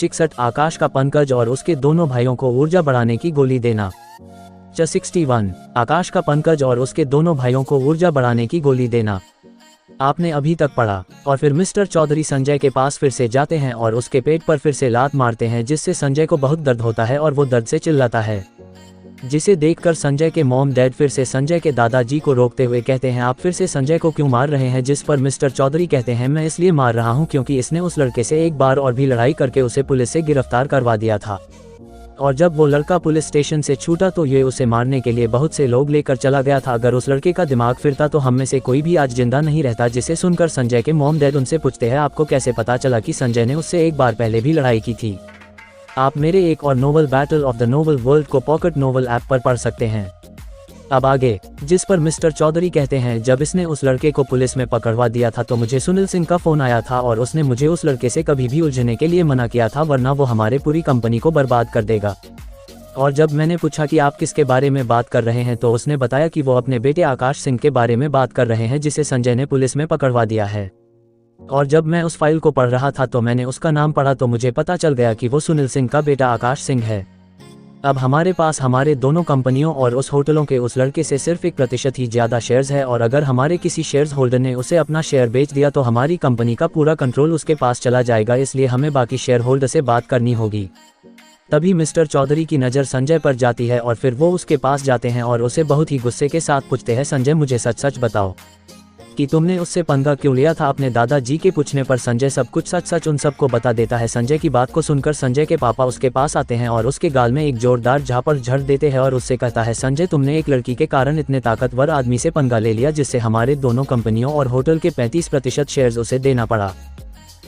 61 आकाश का पंकज और उसके दोनों भाइयों को ऊर्जा बढ़ाने की गोली देना। 61 आकाश का पंकज और उसके दोनों भाइयों को ऊर्जा बढ़ाने की गोली देना। आपने अभी तक पढ़ा। और फिर मिस्टर चौधरी संजय के पास फिर से जाते हैं और उसके पेट पर फिर से लात मारते हैं, जिससे संजय को बहुत दर्द होता है और वो दर्द से चिल्लाता है, जिसे देखकर संजय के मॉम डैड फिर से संजय के दादाजी को रोकते हुए कहते हैं, आप फिर से संजय को क्यों मार रहे हैं। जिस पर मिस्टर चौधरी कहते हैं, मैं इसलिए मार रहा हूं क्योंकि इसने उस लड़के से एक बार और भी लड़ाई करके उसे पुलिस से गिरफ्तार करवा दिया था, और जब वो लड़का पुलिस स्टेशन से छूटा तो ये उसे मारने के लिए बहुत से लोग लेकर चला गया था। अगर उस लड़के का दिमाग फिरता तो हम में से कोई भी आज जिंदा नहीं रहता। जिसे सुनकर संजय के मॉम डैड उनसे पूछते हैं, आपको कैसे पता चला कि संजय ने उससे एक बार पहले भी लड़ाई की थी। आप मेरे एक और novel battle of the novel world को पॉकेट नोवेल ऐप पर पढ़ सकते हैं। अब आगे। जिस पर मिस्टर चौधरी कहते हैं, जब इसने उस लड़के को पुलिस में पकड़वा दिया था तो मुझे सुनील सिंह का फोन आया था और उसने मुझे उस लड़के से कभी भी उलझने के लिए मना किया था, वरना वो हमारे पूरी कंपनी को बर्बाद कर देगा। और जब मैंने पूछा कि आप किसके बारे में बात कर रहे हैं तो उसने बताया कि वो अपने बेटे आकाश सिंह के बारे में बात कर रहे हैं, जिसे संजय ने पुलिस में पकड़वा दिया है। और जब मैं उस फाइल को पढ़ रहा था तो मैंने उसका नाम पढ़ा तो मुझे पता चल गया कि वो सुनील सिंह का बेटा आकाश सिंह है। अब हमारे पास हमारे दोनों कंपनियों और उस होटलों के उस लड़के से सिर्फ 1% ही ज़्यादा शेयर्स है, और अगर हमारे किसी शेयर्स होल्डर ने उसे अपना शेयर बेच दिया तो हमारी कंपनी का पूरा कंट्रोल उसके पास चला जाएगा, इसलिए हमें बाकी शेयर होल्डर से बात करनी होगी। तभी मिस्टर चौधरी की नज़र संजय पर जाती है और फिर वो उसके पास जाते हैं और उसे बहुत ही गुस्से के साथ पूछते हैं, संजय मुझे सच सच बताओ कि तुमने उससे पंगा क्यों लिया था। अपने दादाजी के पूछने पर संजय सब कुछ सच सच उन सबको बता देता है। संजय की बात को सुनकर संजय के पापा उसके पास आते हैं और उसके गाल में एक जोरदार झापड़ झड़ देते हैं और उससे कहता है, संजय तुमने एक लड़की के कारण इतने ताकतवर आदमी से पंगा ले लिया जिससे हमारे दोनों कंपनियों और होटल के 35% शेयर्स उसे देना पड़ा।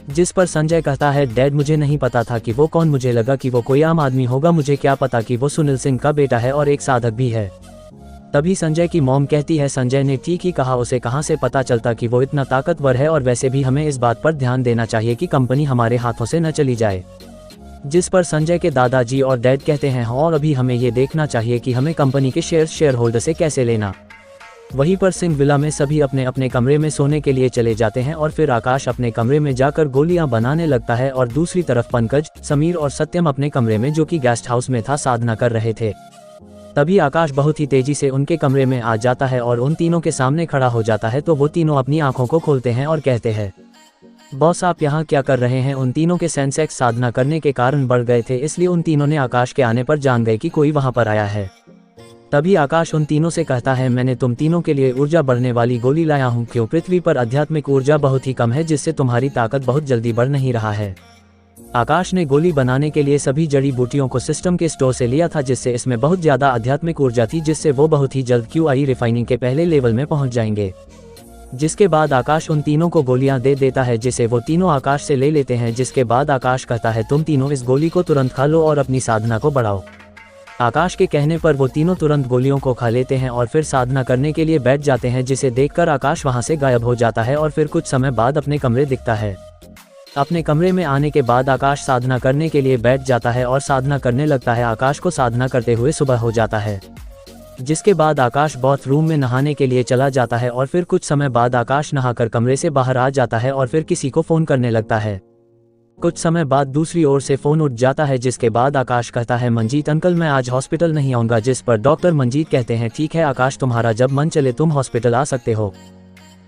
जिस पर संजय कहता है, डैड मुझे नहीं पता था कि वो कौन, मुझे लगा कि वो कोई आम आदमी होगा, मुझे क्या पता कि वो सुनील सिंह का बेटा है और एक साधक भी है। तभी संजय की मॉम कहती है, संजय ने ठीक ही कहा, उसे कहां से पता चलता कि वो इतना ताकतवर है, और वैसे भी हमें इस बात पर ध्यान देना चाहिए कि कंपनी हमारे हाथों से न चली जाए। जिस पर संजय के दादाजी और डैड कहते हैं, और अभी हमें ये देखना चाहिए कि हमें कंपनी के शेयर होल्डर से कैसे लेना। वहीं पर सिंह विला में सभी अपने अपने कमरे में सोने के लिए चले जाते हैं और फिर आकाश अपने कमरे में जाकर गोलियां बनाने लगता है, और दूसरी तरफ पंकज, समीर और सत्यम अपने कमरे में, जो कि गेस्ट हाउस में था, साधना कर रहे थे। तभी आकाश बहुत ही तेजी से उनके कमरे में आ जाता है और उन तीनों के सामने खड़ा हो जाता है, तो वो तीनों अपनी आंखों को खोलते हैं और कहते हैं, बॉस आप यहाँ क्या कर रहे हैं। उन तीनों के सेंसेक्स साधना करने के कारण बढ़ गए थे, इसलिए उन तीनों ने आकाश के आने पर जान गए कि कोई वहाँ पर आया है। तभी आकाश उन तीनों से कहता है, मैंने तुम तीनों के लिए ऊर्जा बढ़ने वाली गोली लाया हूँ, क्यों पृथ्वी पर आध्यात्मिक ऊर्जा बहुत ही कम है, जिससे तुम्हारी ताकत बहुत जल्दी बढ़ नहीं रहा है। आकाश ने गोली बनाने के लिए सभी जड़ी बूटियों को सिस्टम के स्टोर से लिया था, जिससे इसमें बहुत ज़्यादा आध्यात्मिक ऊर्जा थी, जिससे वो बहुत ही जल्द QI रिफाइनिंग के पहले लेवल में पहुंच जाएंगे। जिसके बाद आकाश उन तीनों को गोलियां दे देता है, जिसे वो तीनों आकाश से ले लेते हैं। जिसके बाद आकाश कहता है, तुम तीनों इस गोली को तुरंत खा लो और अपनी साधना को बढ़ाओ। आकाश के कहने पर वो तीनों तुरंत गोलियों को खा लेते हैं और फिर साधना करने के लिए बैठ जाते हैं, जिसे देखकर आकाश वहां से गायब हो जाता है और फिर कुछ समय बाद अपने कमरे दिखता है। अपने कमरे में आने के बाद आकाश साधना करने के लिए बैठ जाता है और साधना करने लगता है। आकाश को साधना करते हुए सुबह हो जाता है, जिसके बाद आकाश बाथरूम में नहाने के लिए चला जाता है और फिर कुछ समय बाद आकाश नहाकर कमरे से बाहर आ जाता है और फिर किसी को फ़ोन करने लगता है। कुछ समय बाद दूसरी ओर से फ़ोन उठ जाता है, जिसके बाद आकाश कहता है, मंजीत अंकल मैं आज हॉस्पिटल नहीं आऊँगा। जिस पर डॉक्टर मंजीत कहते हैं, ठीक है आकाश, तुम्हारा जब मन चले तुम हॉस्पिटल आ सकते हो।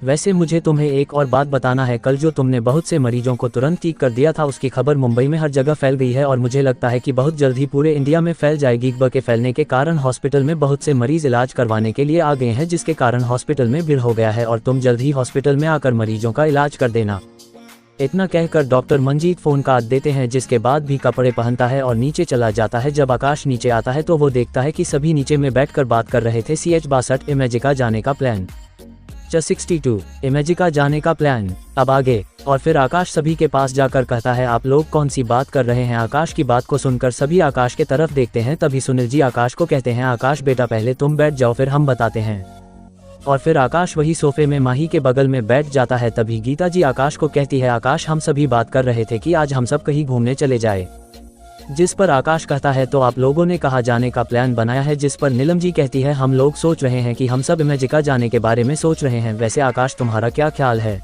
वैसे मुझे तुम्हें एक और बात बताना है, कल जो तुमने बहुत से मरीजों को तुरंत ठीक कर दिया था, उसकी खबर मुंबई में हर जगह फैल गई है और मुझे लगता है कि बहुत जल्द ही पूरे इंडिया में फैल जाएगी। वबा के फैलने के कारण हॉस्पिटल में बहुत से मरीज इलाज करवाने के लिए आ गए हैं, जिसके कारण हॉस्पिटल में भीड़ हो गया है और तुम जल्द ही हॉस्पिटल में आकर मरीजों का इलाज कर देना। इतना कहकर डॉक्टर मंजीत फ़ोन काट देते हैं, जिसके बाद भी कपड़े पहनता है और नीचे चला जाता है। जब आकाश नीचे आता है तो वो देखता है कि सभी नीचे में बैठकर बात कर रहे थे। CH62 इमेजिका जाने का प्लान। 62 इमेजिका जाने का प्लान। अब आगे। और फिर आकाश सभी के पास जाकर कहता है, आप लोग कौन सी बात कर रहे हैं। आकाश की बात को सुनकर सभी आकाश के तरफ देखते हैं। तभी सुनील जी आकाश को कहते हैं, आकाश बेटा पहले तुम बैठ जाओ फिर हम बताते हैं। और फिर आकाश वही सोफे में माही के बगल में बैठ जाता है। तभी गीता जी आकाश को कहती है, आकाश हम सभी बात कर रहे थे कि आज हम सब कहीं घूमने चले जाए। जिस पर आकाश कहता है, तो आप लोगों ने कहाँ जाने का प्लान बनाया है। जिस पर नीलम जी कहती है, हम लोग सोच रहे हैं कि हम सब इमेजिका जाने के बारे में सोच रहे हैं। वैसे आकाश तुम्हारा क्या ख्याल है।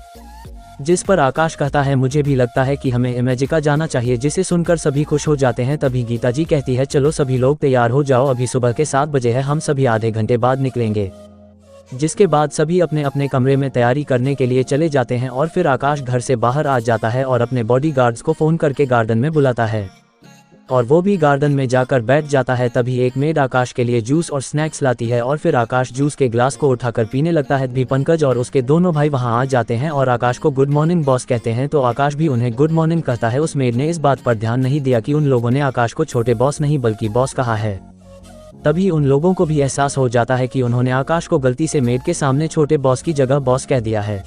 जिस पर आकाश कहता है मुझे भी लगता है कि हमें इमेजिका जाना चाहिए, जिसे सुनकर सभी खुश हो जाते हैं। तभी गीता जी कहती है चलो सभी लोग तैयार हो जाओ, अभी सुबह के 7 बजे है, हम सभी आधे घंटे बाद निकलेंगे। जिसके बाद सभी अपने अपने कमरे में तैयारी करने के लिए चले जाते हैं और फिर आकाश घर से बाहर आ जाता है और अपने बॉडीगार्ड्स को फ़ोन करके गार्डन में बुलाता है और वो भी गार्डन में जाकर बैठ जाता है। तभी एक मेड आकाश के लिए जूस और स्नैक्स लाती है और फिर आकाश जूस के ग्लास को उठाकर पीने लगता है। भी पंकज और उसके दोनों भाई वहां आ जाते हैं और आकाश को गुड मॉर्निंग बॉस कहते हैं, तो आकाश भी उन्हें गुड मॉर्निंग कहता है। उस मेड ने इस बात पर ध्यान नहीं दिया कि उन लोगों ने आकाश को छोटे बॉस नहीं बल्कि बॉस कहा है। तभी उन लोगों को भी एहसास हो जाता है कि उन्होंने आकाश को गलती से मेड के सामने छोटे बॉस की जगह बॉस कह दिया है।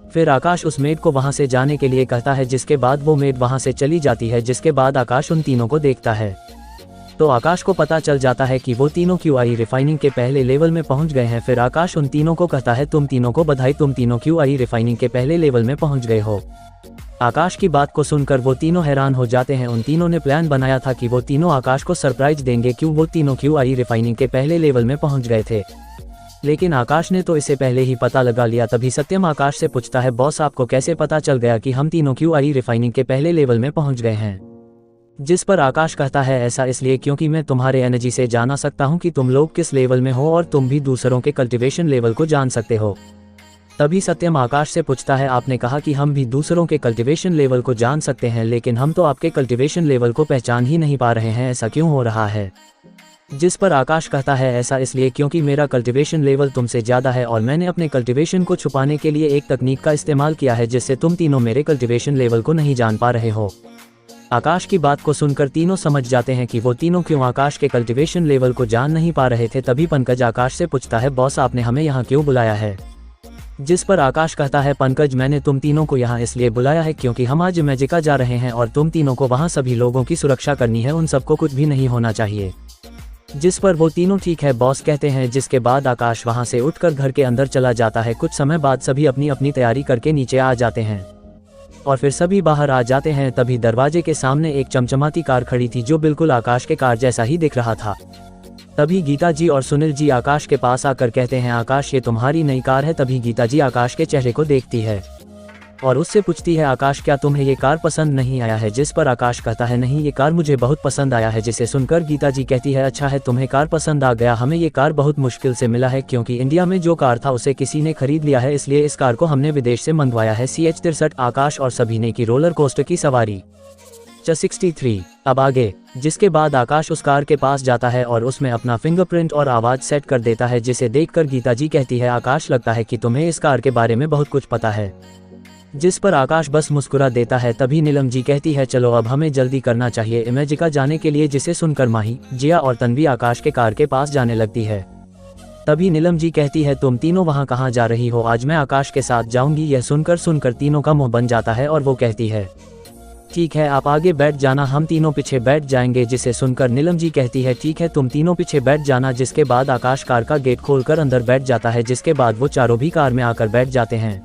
फिर आकाश उस मेड को वहां से जाने के लिए कहता है, जिसके बाद वो मेड वहां से चली जाती है। जिसके बाद आकाश उन तीनों को देखता है तो आकाश को पता चल जाता है कि वो तीनों QI रिफाइनिंग के पहले लेवल में पहुंच गए हैं। फिर आकाश उन तीनों को कहता है तुम तीनों को बधाई, तुम तीनों QI रिफाइनिंग के पहले लेवल में पहुंच गए हो। आकाश की बात को सुनकर वो तीनों हैरान हो जाते हैं। उन तीनों ने प्लान बनाया था कि वो तीनों आकाश को सरप्राइज देंगे, क्यों वो तीनों QI रिफाइनिंग के पहले लेवल में पहुंच गए थे, लेकिन आकाश ने तो इसे पहले ही पता लगा लिया। तभी सत्यम आकाश से पूछता है बॉस आपको कैसे पता चल गया कि हम तीनों QI रिफाइनिंग के पहले लेवल में पहुंच गए हैं। जिस पर आकाश कहता है ऐसा इसलिए क्योंकि मैं तुम्हारे एनर्जी से जाना सकता हूं कि तुम लोग किस लेवल में हो और तुम भी दूसरों के कल्टीवेशन लेवल को जान सकते हो। तभी सत्यम आकाश से पूछता है आपने कहा कि हम भी दूसरों के कल्टीवेशन लेवल को जान सकते हैं, लेकिन हम तो आपके कल्टीवेशन लेवल को पहचान ही नहीं पा रहे हैं, ऐसा क्यों हो रहा है। जिस पर आकाश कहता है ऐसा इसलिए क्योंकि मेरा कल्टीवेशन लेवल तुमसे ज़्यादा है और मैंने अपने कल्टीवेशन को छुपाने के लिए एक तकनीक का इस्तेमाल किया है जिससे तुम तीनों मेरे कल्टीवेशन लेवल को नहीं जान पा रहे हो। आकाश की बात को सुनकर तीनों समझ जाते हैं कि वो तीनों क्यों आकाश के कल्टीवेशन लेवल को जान नहीं पा रहे थे। तभी पंकज आकाश से पूछता है बॉस आपने हमें यहाँ क्यों बुलाया है। जिस पर आकाश कहता है पंकज मैंने तुम तीनों को यहाँ इसलिए बुलाया है क्योंकि हम आज इमेजिका जा रहे हैं और तुम तीनों को वहाँ सभी लोगों की सुरक्षा करनी है, उन सबको कुछ भी नहीं होना चाहिए। जिस पर वो तीनों ठीक है बॉस कहते हैं। जिसके बाद आकाश वहां से उठकर घर के अंदर चला जाता है। कुछ समय बाद सभी अपनी अपनी तैयारी करके नीचे आ जाते हैं और फिर सभी बाहर आ जाते हैं। तभी दरवाजे के सामने एक चमचमाती कार खड़ी थी जो बिल्कुल आकाश के कार जैसा ही दिख रहा था। तभी गीता जी और सुनील जी आकाश के पास आकर कहते हैं आकाश ये तुम्हारी नई कार है। तभी गीता जी आकाश के चेहरे को देखती है और उससे पूछती है आकाश क्या तुम्हें ये कार पसंद नहीं आया है। जिस पर आकाश कहता है नहीं ये कार मुझे बहुत पसंद आया है। जिसे सुनकर गीता जी कहती है अच्छा है तुम्हें कार पसंद आ गया, हमें ये कार बहुत मुश्किल से मिला है क्योंकि इंडिया में जो कार था उसे किसी ने खरीद लिया है, इसलिए इस कार को हमने विदेश से मंगवाया है। CH63 आकाश और सभी ने की रोलर कोस्टर की सवारी। 63 अब आगे। जिसके बाद आकाश उस कार के पास जाता है और उसमें अपना फिंगरप्रिंट और आवाज सेट कर देता है, जिसे देखकर गीता जी कहती है आकाश लगता है कि तुम्हें इस कार के बारे में बहुत कुछ पता है। जिस पर आकाश बस मुस्कुरा देता है। तभी नीलम जी कहती है चलो अब हमें जल्दी करना चाहिए इमेजिका जाने के लिए, जिसे सुनकर माही, जिया और तन्वी आकाश के कार के पास जाने लगती है। तभी नीलम जी कहती है तुम तीनों वहां कहां जा रही हो, आज मैं आकाश के साथ जाऊंगी। यह सुनकर तीनों का मुंह बन जाता है और वो कहती है ठीक है आप आगे बैठ जाना, हम तीनों पीछे बैठ जाएंगे। जिसे सुनकर नीलम जी कहती है ठीक है तुम तीनों पीछे बैठ जाना। जिसके बाद आकाश कार का गेट खोलकर अंदर बैठ जाता है। जिसके बाद वो चारों भी कार में आकर बैठ जाते हैं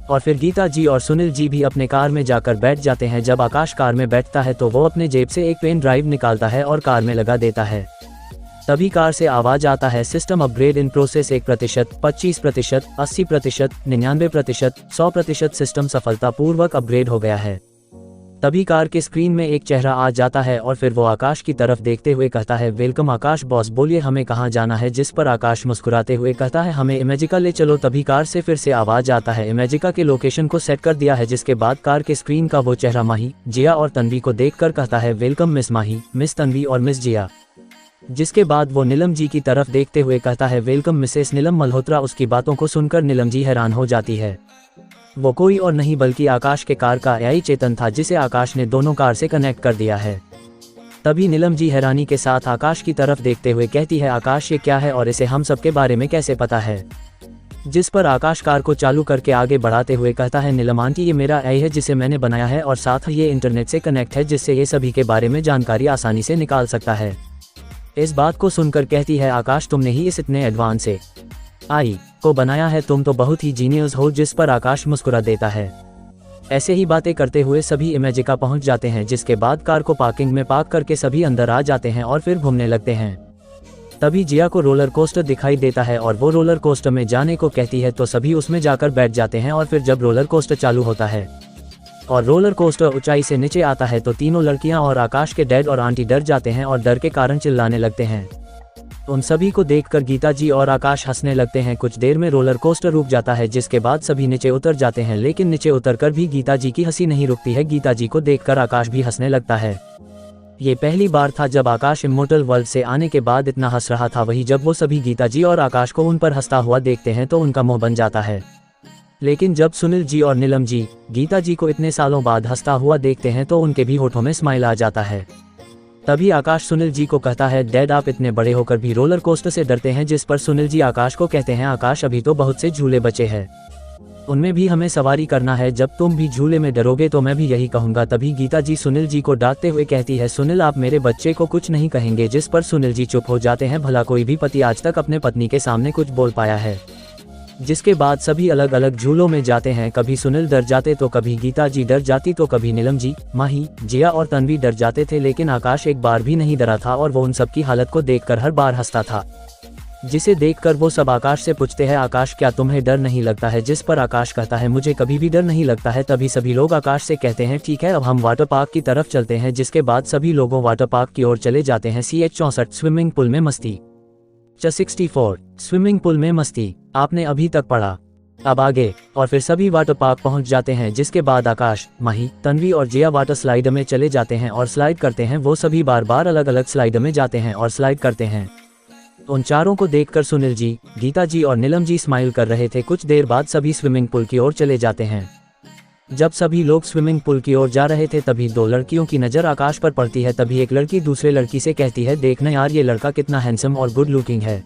और फिर गीता जी और सुनील जी भी अपने कार में जाकर बैठ जाते हैं। जब आकाश कार में बैठता है तो वो अपने जेब से एक पेन ड्राइव निकालता है और कार में लगा देता है। तभी कार से आवाज आता है system upgrade in process 1%, 25%, 80%, 99%, 100% system सफलतापूर्वक अपग्रेड हो गया है। तभी कार के स्क्रीन में एक चेहरा आ जाता है और फिर वो आकाश की तरफ देखते हुए कहता है वेलकम आकाश बॉस, बोलिए हमें कहाँ जाना है। जिस पर आकाश मुस्कुराते हुए कहता है हमें इमेजिका ले चलो। तभी कार से फिर से आवाज आता है इमेजिका के लोकेशन को सेट कर दिया है। जिसके बाद कार के स्क्रीन का वो चेहरा माही, जिया और तन्वी को देखकर कहता है वेलकम मिस माही, मिस तन्वी और मिस जिया। जिसके बाद वो नीलम जी की तरफ देखते हुए कहता है वेलकम मिसेस नीलम मल्होत्रा। उसकी बातों को सुनकर नीलम जी हैरान हो जाती है। वो कोई और नहीं बल्कि आकाश के कार का AI चेतन था जिसे आकाश ने दोनों कार से कनेक्ट कर दिया है। तभी नीलम जी हैरानी के साथ आकाश की तरफ देखते हुए कहती है आकाश ये क्या है और इसे हम सबके बारे में कैसे पता है। जिस पर आकाश कार को चालू करके आगे बढ़ाते हुए कहता है नीलम आंटी ये मेरा AI है जिसे मैंने बनाया है और साथ ये इंटरनेट से कनेक्ट है जिससे ये सभी के बारे में जानकारी आसानी से निकाल सकता है। इस बात को सुनकर कहती है आकाश तुमने ही इस इतने एडवांस AI को बनाया है, तुम तो बहुत ही जीनियस हो। जिस पर आकाश मुस्कुरा देता है। ऐसे ही बातें करते हुए सभी इमेजिका पहुंच जाते हैं। जिसके बाद कार को पार्किंग में पार्क करके सभी अंदर आ जाते हैं और फिर घूमने लगते हैं। तभी जिया को रोलर कोस्टर दिखाई देता है और वो रोलर कोस्टर में जाने को कहती है तो सभी उसमें जाकर बैठ जाते हैं। और फिर जब रोलर कोस्टर चालू होता है और रोलर कोस्टर ऊंचाई से नीचे आता है तो तीनों लड़कियां और आकाश के डैड और आंटी डर जाते हैं और डर के कारण चिल्लाने लगते हैं। उन सभी को देखकर गीता जी और आकाश हंसने लगते हैं। कुछ देर में रोलर कोस्टर रुक जाता है जिसके बाद सभी नीचे उतर जाते हैं, लेकिन नीचे उतरकर भी गीता जी की हंसी नहीं रुकती है। गीता जी को देखकर आकाश भी हंसने लगता है। ये पहली बार था जब आकाश इमोर्टल वर्ल्ड से आने के बाद इतना हंस रहा था। वही जब वो सभी गीता जी और आकाश को उन पर हंसता हुआ देखते हैं तो उनका मुंह बन जाता है। लेकिन जब सुनील जी और नीलम जी गीता जी को इतने सालों बाद हंसता हुआ देखते हैं तो उनके भी होठों में स्माइल आ जाता है। तभी आकाश सुनील जी को कहता है, डैड आप इतने बड़े होकर भी रोलर कोस्टर से डरते हैं। जिस पर सुनील जी आकाश को कहते हैं, आकाश अभी तो बहुत से झूले बचे हैं, उनमें भी हमें सवारी करना है। जब तुम भी झूले में डरोगे तो मैं भी यही कहूंगा। तभी गीता जी सुनील जी को डांटते हुए कहती है, सुनील आप मेरे बच्चे को कुछ नहीं कहेंगे। जिस पर सुनील जी चुप हो जाते हैं। भला कोई भी पति आज तक अपने पत्नी के सामने कुछ बोल पाया है। जिसके बाद सभी अलग अलग झूलों में जाते हैं। कभी सुनील डर जाते तो कभी गीता जी डर जाती तो कभी नीलम जी, माही, जिया और तन्वी डर जाते थे। लेकिन आकाश एक बार भी नहीं डरा था और वो उन सबकी हालत को देखकर हर बार हंसता था। जिसे देखकर वो सब आकाश से पूछते हैं, आकाश क्या तुम्हें डर नहीं लगता है? जिस पर आकाश कहता है, मुझे कभी भी डर नहीं लगता है। तभी सभी लोग आकाश से कहते हैं, ठीक है अब हम वाटर पार्क की तरफ चलते हैं। जिसके बाद सभी लोगों वाटर पार्क की ओर चले जाते हैं। CH64 स्विमिंग पूल में मस्ती। 64 स्विमिंग पूल में मस्ती आपने अभी तक पढ़ा, अब आगे। और फिर सभी वाटर पार्क पहुंच जाते हैं। जिसके बाद आकाश, माही, तन्वी और जिया वाटर स्लाइड में चले जाते हैं और स्लाइड करते हैं। वो सभी बार बार अलग अलग स्लाइड में जाते हैं और स्लाइड करते हैं। उन चारों को देखकर सुनील जी, गीता जी और नीलम जी स्माइल कर रहे थे। कुछ देर बाद सभी स्विमिंग पूल की ओर चले जाते हैं। जब सभी लोग स्विमिंग पूल की ओर जा रहे थे तभी दो लड़कियों की नज़र आकाश पर पड़ती है। तभी एक लड़की दूसरे लड़की से कहती है, देखना यार ये लड़का कितना हैंडसम और गुड लुकिंग है।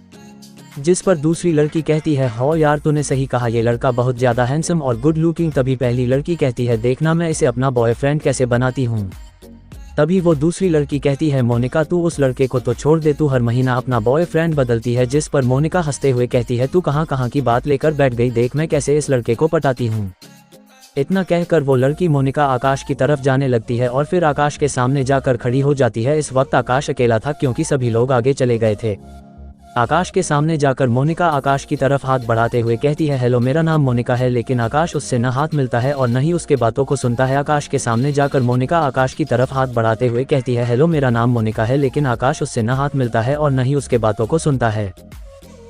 जिस पर दूसरी लड़की कहती है, हो यार तूने सही कहा, ये लड़का बहुत ज़्यादा हैंडसम और गुड लुकिंग। तभी पहली लड़की कहती है, देखना मैं इसे अपना बॉयफ्रेंड कैसे बनाती हूँ। तभी वो दूसरी लड़की कहती है, मोनिका तू उस लड़के को तो छोड़ दे, तू हर महीना अपना बॉयफ्रेंड बदलती है। जिस पर मोनिका हंसते हुए कहती है, तू कहाँ कहाँ की बात लेकर बैठ गई, देख मैं कैसे इस लड़के को पटाती हूँ। इतना कहकर वो लड़की मोनिका आकाश की तरफ जाने लगती है और फिर आकाश के सामने जाकर खड़ी हो जाती है। इस वक्त आकाश अकेला था क्योंकि सभी लोग आगे चले गए थे। आकाश के सामने जाकर मोनिका आकाश की तरफ हाथ बढ़ाते हुए कहती है, हेलो मेरा नाम मोनिका है। लेकिन आकाश उससे न हाथ मिलता है और न ही उसके बातों को सुनता है। आकाश के सामने जाकर मोनिका आकाश की तरफ हाथ बढ़ाते हुए कहती है, हेलो मेरा नाम मोनिका है। लेकिन आकाश उससे न हाथ मिलता है और न ही उसके बातों को सुनता है।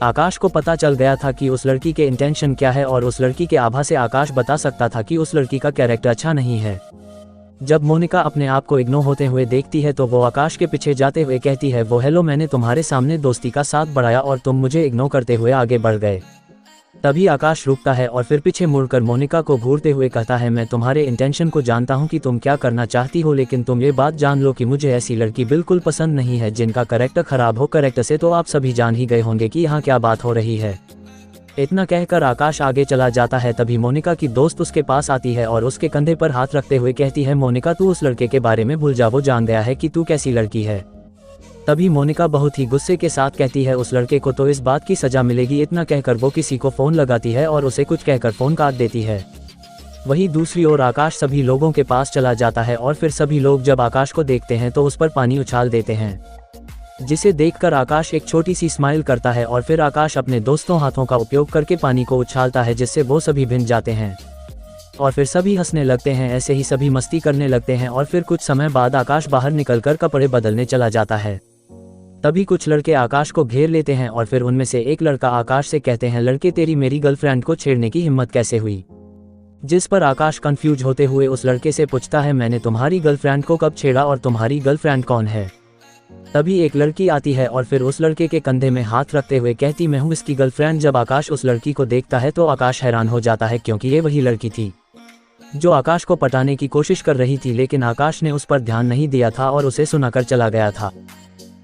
आकाश को पता चल गया था कि उस लड़की के इंटेंशन क्या है और उस लड़की के आभा से आकाश बता सकता था कि उस लड़की का कैरेक्टर अच्छा नहीं है। जब मोनिका अपने आप को इग्नोर होते हुए देखती है तो वो आकाश के पीछे जाते हुए कहती है, वो हेलो मैंने तुम्हारे सामने दोस्ती का साथ बढ़ाया और तुम मुझे इग्नोर करते हुए आगे बढ़ गए। तभी आकाश रुकता है और फिर पीछे मुड़कर मोनिका को घूरते हुए कहता है, मैं तुम्हारे इंटेंशन को जानता हूँ कि तुम क्या करना चाहती हो, लेकिन तुम ये बात जान लो कि मुझे ऐसी लड़की बिल्कुल पसंद नहीं है जिनका कैरेक्टर खराब हो। कैरेक्टर से तो आप सभी जान ही गए होंगे कि यहाँ क्या बात हो रही है। इतना कहकर आकाश आगे चला जाता है। तभी मोनिका की दोस्त उसके पास आती है और उसके कंधे पर हाथ रखते हुए कहती है, मोनिका तू उस लड़के के बारे में भूल जा, वो जान गया है कि तू कैसी लड़की है। तभी मोनिका बहुत ही गुस्से के साथ कहती है, उस लड़के को तो इस बात की सजा मिलेगी। इतना कहकर वो किसी को फोन लगाती है और उसे कुछ कहकर फोन काट देती है। वहीं दूसरी ओर आकाश सभी लोगों के पास चला जाता है और फिर सभी लोग जब आकाश को देखते हैं तो उस पर पानी उछाल देते हैं। जिसे देखकर आकाश एक छोटी सी स्माइल करता है और फिर आकाश अपने दोस्तों हाथों का उपयोग करके पानी को उछालता है, जिससे वो सभी भिन जाते हैं और फिर सभी हंसने लगते हैं। ऐसे ही सभी मस्ती करने लगते हैं और फिर कुछ समय बाद आकाश बाहर निकलकर कपड़े बदलने चला जाता है। तभी कुछ लड़के आकाश को घेर लेते हैं और फिर उनमें से एक लड़का आकाश से कहते हैं, लड़के तेरी मेरी गर्लफ्रेंड को छेड़ने की हिम्मत कैसे हुई। जिस पर आकाश कंफ्यूज होते हुए उस लड़के से पूछता है, मैंने तुम्हारी गर्लफ्रेंड को कब छेड़ा और तुम्हारी गर्लफ्रेंड कौन है। तभी एक लड़की आती है और फिर उस लड़के के कंधे में हाथ रखते हुए कहती, मैं हूँ इसकी गर्लफ्रेंड। जब आकाश उस लड़की को देखता है तो आकाश हैरान हो जाता है क्योंकि ये वही लड़की थी जो आकाश को पटाने की कोशिश कर रही थी, लेकिन आकाश ने उस पर ध्यान नहीं दिया था और उसे सुनाकर चला गया था।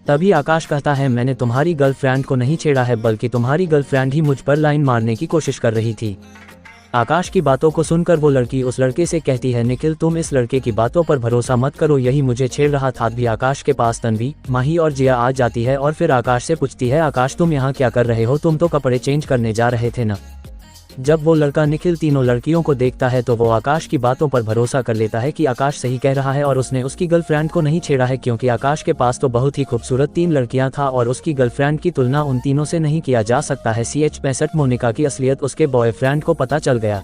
तभी आकाश कहता है, मैंने तुम्हारी गर्लफ्रेंड को नहीं छेड़ा है, बल्कि तुम्हारी गर्लफ्रेंड ही मुझ पर लाइन मारने की कोशिश कर रही थी। आकाश की बातों को सुनकर वो लड़की उस लड़के से कहती है, निखिल तुम इस लड़के की बातों पर भरोसा मत करो, यही मुझे छेड़ रहा था। भी आकाश के पास तन्वी, माही और जिया आ जाती है और फिर आकाश से पूछती है, आकाश तुम यहाँ क्या कर रहे हो, तुम तो कपड़े चेंज करने जा रहे थे ना। जब वो लड़का निखिल तीनों लड़कियों को देखता है तो वो आकाश की बातों पर भरोसा कर लेता है कि आकाश सही कह रहा है और उसने उसकी गर्लफ्रेंड को नहीं छेड़ा है, क्योंकि आकाश के पास तो बहुत ही खूबसूरत 3 लड़कियां था और उसकी गर्लफ्रेंड की तुलना उन तीनों से नहीं किया जा सकता है। CH65 मोनिका की असलियत उसके बॉयफ्रेंड को पता चल गया।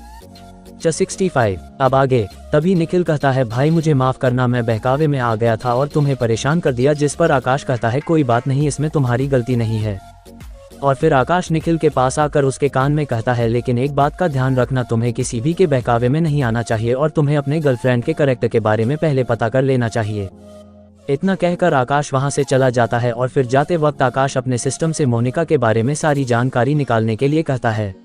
65 अब आगे। तभी निखिल कहता है भाई मुझे माफ करना, मैं बहकावे में आ गया था और तुम्हें परेशान कर दिया, जिस पर आकाश कहता है कोई बात नहीं, इसमें तुम्हारी गलती नहीं है। और फिर आकाश निखिल के पास आकर उसके कान में कहता है लेकिन एक बात का ध्यान रखना, तुम्हें किसी भी के बहकावे में नहीं आना चाहिए और तुम्हें अपने गर्लफ्रेंड के कैरेक्टर के बारे में पहले पता कर लेना चाहिए। इतना कहकर आकाश वहां से चला जाता है और फिर जाते वक्त आकाश अपने सिस्टम से मोनिका के बारे में सारी जानकारी निकालने के लिए कहता है।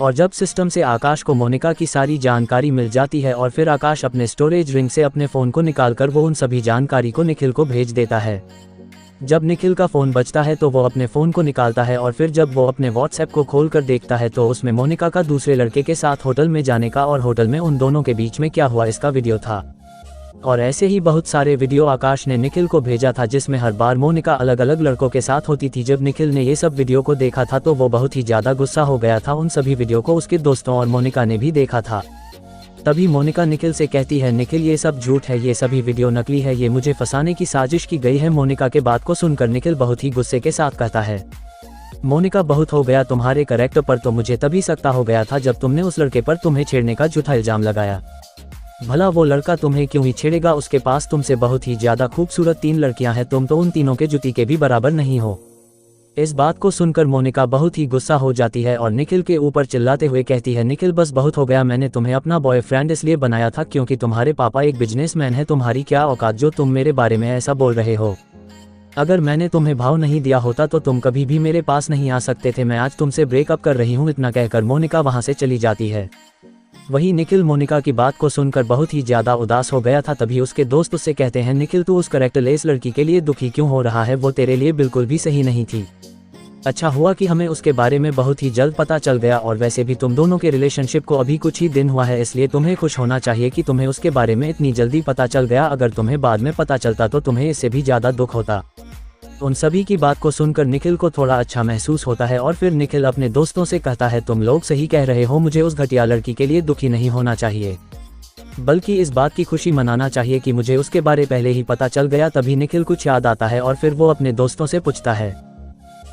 और जब सिस्टम से आकाश को मोनिका की सारी जानकारी मिल जाती है और फिर आकाश अपने स्टोरेज रिंग से अपने फ़ोन को निकालकर वो उन सभी जानकारी को निखिल को भेज देता है। जब निखिल का फ़ोन बजता है तो वो अपने फ़ोन को निकालता है और फिर जब वो अपने व्हाट्सएप को खोलकर देखता है तो उसमें मोनिका का दूसरे लड़के के साथ होटल में जाने का और होटल में उन दोनों के बीच में क्या हुआ इसका वीडियो था। और ऐसे ही बहुत सारे वीडियो आकाश ने निखिल को भेजा था, जिसमें हर बार मोनिका अलग अलग लड़कों के साथ होती थी। जब निखिल ने ये सब वीडियो को देखा था तो वो बहुत ही ज़्यादा गुस्सा हो गया था। उन सभी वीडियो को उसके दोस्तों और मोनिका ने भी देखा था। तभी मोनिका निखिल से कहती है निखिल ये सब झूठ है, ये सभी वीडियो नकली है, ये मुझे फंसाने की साजिश की गई है। मोनिका के बात को सुनकर निखिल बहुत ही गुस्से के साथ कहता है मोनिका बहुत हो गया तुम्हारे कैरेक्टर पर, तो मुझे तभी सकता हो गया था जब तुमने उस लड़के पर तुम्हें छेड़ने का झूठा इल्जाम लगाया। भला वो लड़का तुम्हें क्यों ही छेड़ेगा, उसके पास तुमसे बहुत ही ज्यादा खूबसूरत 3 लड़कियां हैं, तुम तो उन तीनों के जुती के भी बराबर नहीं हो। इस बात को सुनकर मोनिका बहुत ही गुस्सा हो जाती है और निखिल के ऊपर चिल्लाते हुए कहती है निखिल बस बहुत हो गया, मैंने तुम्हें अपना बॉयफ्रेंड इसलिए बनाया था क्योंकि तुम्हारे पापा एक बिजनेसमैन है, तुम्हारी क्या औकात जो तुम मेरे बारे में ऐसा बोल रहे हो। अगर मैंने तुम्हें भाव नहीं दिया होता तो तुम कभी भी मेरे पास नहीं आ सकते थे, मैं आज तुमसे ब्रेकअप कर रही हूँ। इतना कहकर मोनिका वहाँ से चली जाती है। वही निखिल मोनिका की बात को सुनकर बहुत ही ज्यादा उदास हो गया था। तभी उसके दोस्त उससे कहते हैं निखिल तू उस कैरेक्टरलेस लड़की के लिए दुखी क्यों हो रहा है, वो तेरे लिए बिल्कुल भी सही नहीं थी। अच्छा हुआ कि हमें उसके बारे में बहुत ही जल्द पता चल गया, और वैसे भी तुम दोनों के रिलेशनशिप को अभी कुछ ही दिन हुआ है, इसलिए तुम्हें खुश होना चाहिए कि तुम्हें उसके बारे में इतनी जल्दी पता चल गया। अगर तुम्हें बाद में पता चलता तो तुम्हें इससे भी ज्यादा दुख होता। उन सभी की बात को सुनकर निखिल को थोड़ा अच्छा महसूस होता है और फिर निखिल अपने दोस्तों से कहता है तुम लोग सही कह रहे हो, मुझे उस घटिया लड़की के लिए दुखी नहीं होना चाहिए, बल्कि इस बात की खुशी मनाना चाहिए कि मुझे उसके बारे पहले ही पता चल गया। तभी निखिल कुछ याद आता है और फिर वो अपने दोस्तों से पूछता है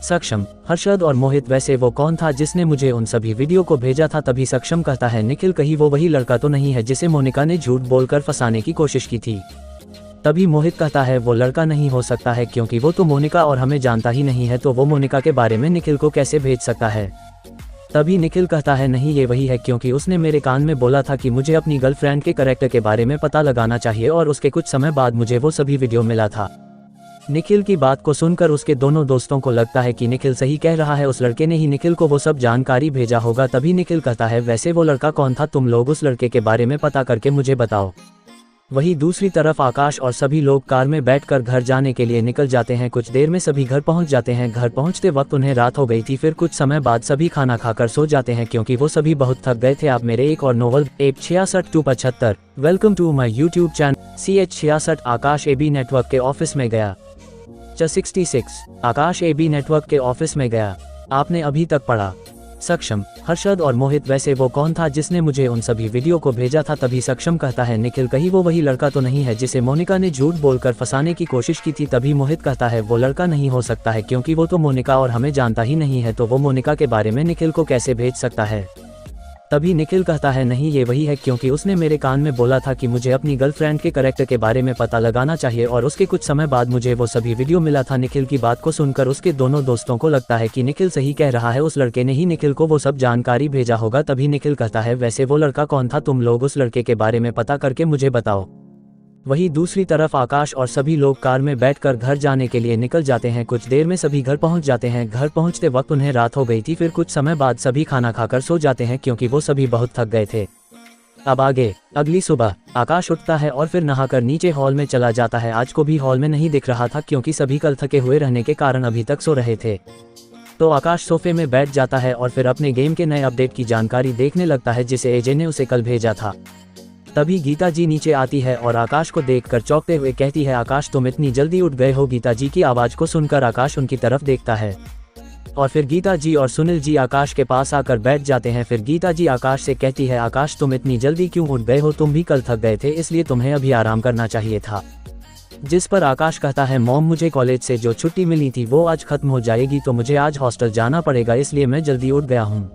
सक्षम, हर्षद और मोहित, वैसे वो कौन था जिसने मुझे उन सभी वीडियो को भेजा था। तभी सक्षम कहता है निखिल कहीं वो वही लड़का तो नहीं है जिसे मोनिका ने झूठ बोलकर फंसाने की कोशिश की थी। तभी मोहित कहता है वो लड़का नहीं हो सकता है क्योंकि वो तो मोनिका और हमें जानता ही नहीं है, तो वो मोनिका के बारे में निखिल को कैसे भेज सकता है। तभी निखिल कहता है नहीं ये वही है, क्योंकि उसने मेरे कान में बोला था कि मुझे अपनी गर्लफ्रेंड के कैरेक्टर के बारे में पता लगाना चाहिए और उसके कुछ समय बाद मुझे वो सभी वीडियो मिला था। निखिल की बात को सुनकर उसके दोनों दोस्तों को लगता है कि निखिल सही कह रहा है, उस लड़के ने ही निखिल को वो सब जानकारी भेजा होगा। तभी निखिल कहता है वैसे वो लड़का कौन था, तुम लोग उस लड़के के बारे में पता करके मुझे बताओ। वहीं दूसरी तरफ आकाश और सभी लोग कार में बैठकर घर जाने के लिए निकल जाते हैं। कुछ देर में सभी घर पहुंच जाते हैं। घर पहुंचते वक्त उन्हें रात हो गई थी। फिर कुछ समय बाद सभी खाना खाकर सो जाते हैं क्योंकि वो सभी बहुत थक गए थे। आप मेरे एक और novel ep 66-75 welcome to my YouTube channel. CH66 Akash AB network के ऑफिस में गया। 66 आकाश AB नेटवर्क के ऑफिस में गया। आपने अभी तक पढ़ा। सक्षम, हर्षद और मोहित, वैसे वो कौन था जिसने मुझे उन सभी वीडियो को भेजा था। तभी सक्षम कहता है निखिल कहीं वो वही लड़का तो नहीं है जिसे मोनिका ने झूठ बोलकर फंसाने की कोशिश की थी। तभी मोहित कहता है वो लड़का नहीं हो सकता है क्योंकि वो तो मोनिका और हमें जानता ही नहीं है, तो वो मोनिका के बारे में निखिल को कैसे भेज सकता है। तभी निखिल कहता है नहीं ये वही है, क्योंकि उसने मेरे कान में बोला था कि मुझे अपनी गर्लफ्रेंड के कैरेक्टर के बारे में पता लगाना चाहिए और उसके कुछ समय बाद मुझे वो सभी वीडियो मिला था। निखिल की बात को सुनकर उसके दोनों दोस्तों को लगता है कि निखिल सही कह रहा है, उस लड़के ने ही निखिल को वो सब जानकारी भेजा होगा। तभी निखिल कहता है वैसे वो लड़का कौन था, तुम लोग उस लड़के के बारे में पता करके मुझे बताओ। वहीं दूसरी तरफ आकाश और सभी लोग कार में बैठकर घर जाने के लिए निकल जाते हैं। कुछ देर में सभी घर पहुंच जाते हैं। घर पहुंचते वक्त उन्हें रात हो गई थी। फिर कुछ समय बाद सभी खाना खाकर सो जाते हैं क्योंकि वो सभी बहुत थक गए थे। अब आगे। अगली सुबह आकाश उठता है और फिर नहाकर नीचे हॉल में चला जाता है। आज को भी हॉल में नहीं दिख रहा था क्योंकि सभी कल थके हुए रहने के कारण अभी तक सो रहे थे। तो आकाश सोफे में बैठ जाता है और फिर अपने गेम के नए अपडेट की जानकारी देखने लगता है जिसे एजे ने उसे कल भेजा था। तभी गीता जी नीचे आती है और आकाश को देखकर चौंकते हुए कहती है आकाश तुम इतनी जल्दी उठ गए हो। गीता जी की आवाज को सुनकर आकाश उनकी तरफ देखता है। और फिर गीता जी और सुनील जी आकाश के पास आकर बैठ जाते हैं। फिर गीता जी आकाश से कहती है, आकाश तुम इतनी जल्दी क्यों उठ गए हो, तुम भी कल थक गए थे इसलिए तुम्हें अभी आराम करना चाहिए था। जिस पर आकाश कहता है, मॉम मुझे कॉलेज से जो छुट्टी मिली थी वो आज खत्म हो जाएगी तो मुझे आज हॉस्टल जाना पड़ेगा, इसलिए मैं जल्दी उठ गया हूँ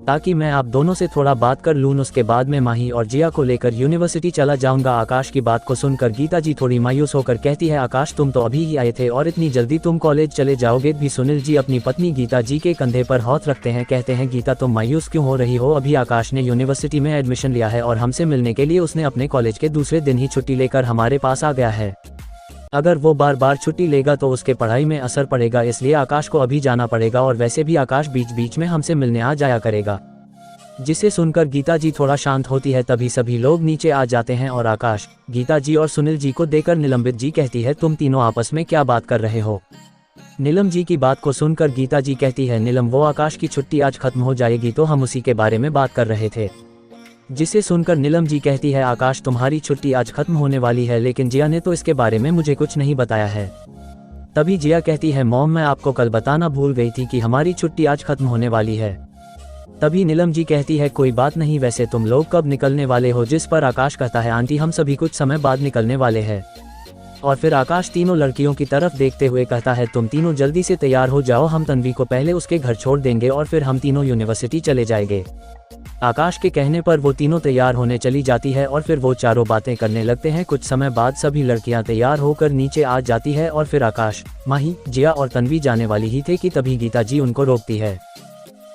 ताकि मैं आप दोनों से थोड़ा बात कर लूँ। उसके बाद मैं माही और जिया को लेकर यूनिवर्सिटी चला जाऊंगा। आकाश की बात को सुनकर गीता जी थोड़ी मायूस होकर कहती है, आकाश तुम तो अभी ही आए थे और इतनी जल्दी तुम कॉलेज चले जाओगे भी। सुनील जी अपनी पत्नी गीता जी के कंधे पर हाथ रखते हैं, कहते हैं, गीता तुम मायूस क्यों हो रही हो, अभी आकाश ने यूनिवर्सिटी में एडमिशन लिया है और हमसे मिलने के लिए उसने अपने कॉलेज के दूसरे दिन ही छुट्टी लेकर हमारे पास आ गया है। अगर वो बार बार छुट्टी लेगा तो उसके पढ़ाई में असर पड़ेगा, इसलिए आकाश को अभी जाना पड़ेगा और वैसे भी आकाश बीच बीच में हमसे मिलने आ जाया करेगा। जिसे सुनकर गीता जी थोड़ा शांत होती है। तभी सभी लोग नीचे आ जाते हैं और आकाश, गीता जी और सुनील जी को देखकर निलंबित जी कहती है, तुम तीनों आपस में क्या बात कर रहे हो। नीलम जी की बात को सुनकर गीता जी कहती है, नीलम वो आकाश की छुट्टी आज खत्म हो जाएगी तो हम उसी के बारे में बात कर रहे थे। जिसे सुनकर नीलम जी कहती है, आकाश तुम्हारी छुट्टी आज खत्म होने वाली है लेकिन जिया ने तो इसके बारे में मुझे कुछ नहीं बताया है। तभी जिया कहती है, मॉम मैं आपको कल बताना भूल गई थी कि हमारी छुट्टी आज खत्म होने वाली है। तभी नीलम जी कहती है, कोई बात नहीं, वैसे तुम लोग कब निकलने वाले हो। जिस पर आकाश कहता है, आंटी हम सभी कुछ समय बाद निकलने वाले हैं। और फिर आकाश तीनों लड़कियों की तरफ देखते हुए कहता है, तुम तीनों जल्दी से तैयार हो जाओ, हम तन्वी को पहले उसके घर छोड़ देंगे और फिर हम तीनों यूनिवर्सिटी चले जाएंगे। आकाश के कहने पर वो तीनों तैयार होने चली जाती है और फिर वो चारों बातें करने लगते हैं। कुछ समय बाद सभी लड़कियां तैयार होकर नीचे आ जाती है और फिर आकाश, माही, जिया और तन्वी जाने वाली ही थे कि तभी गीता जी उनको रोकती है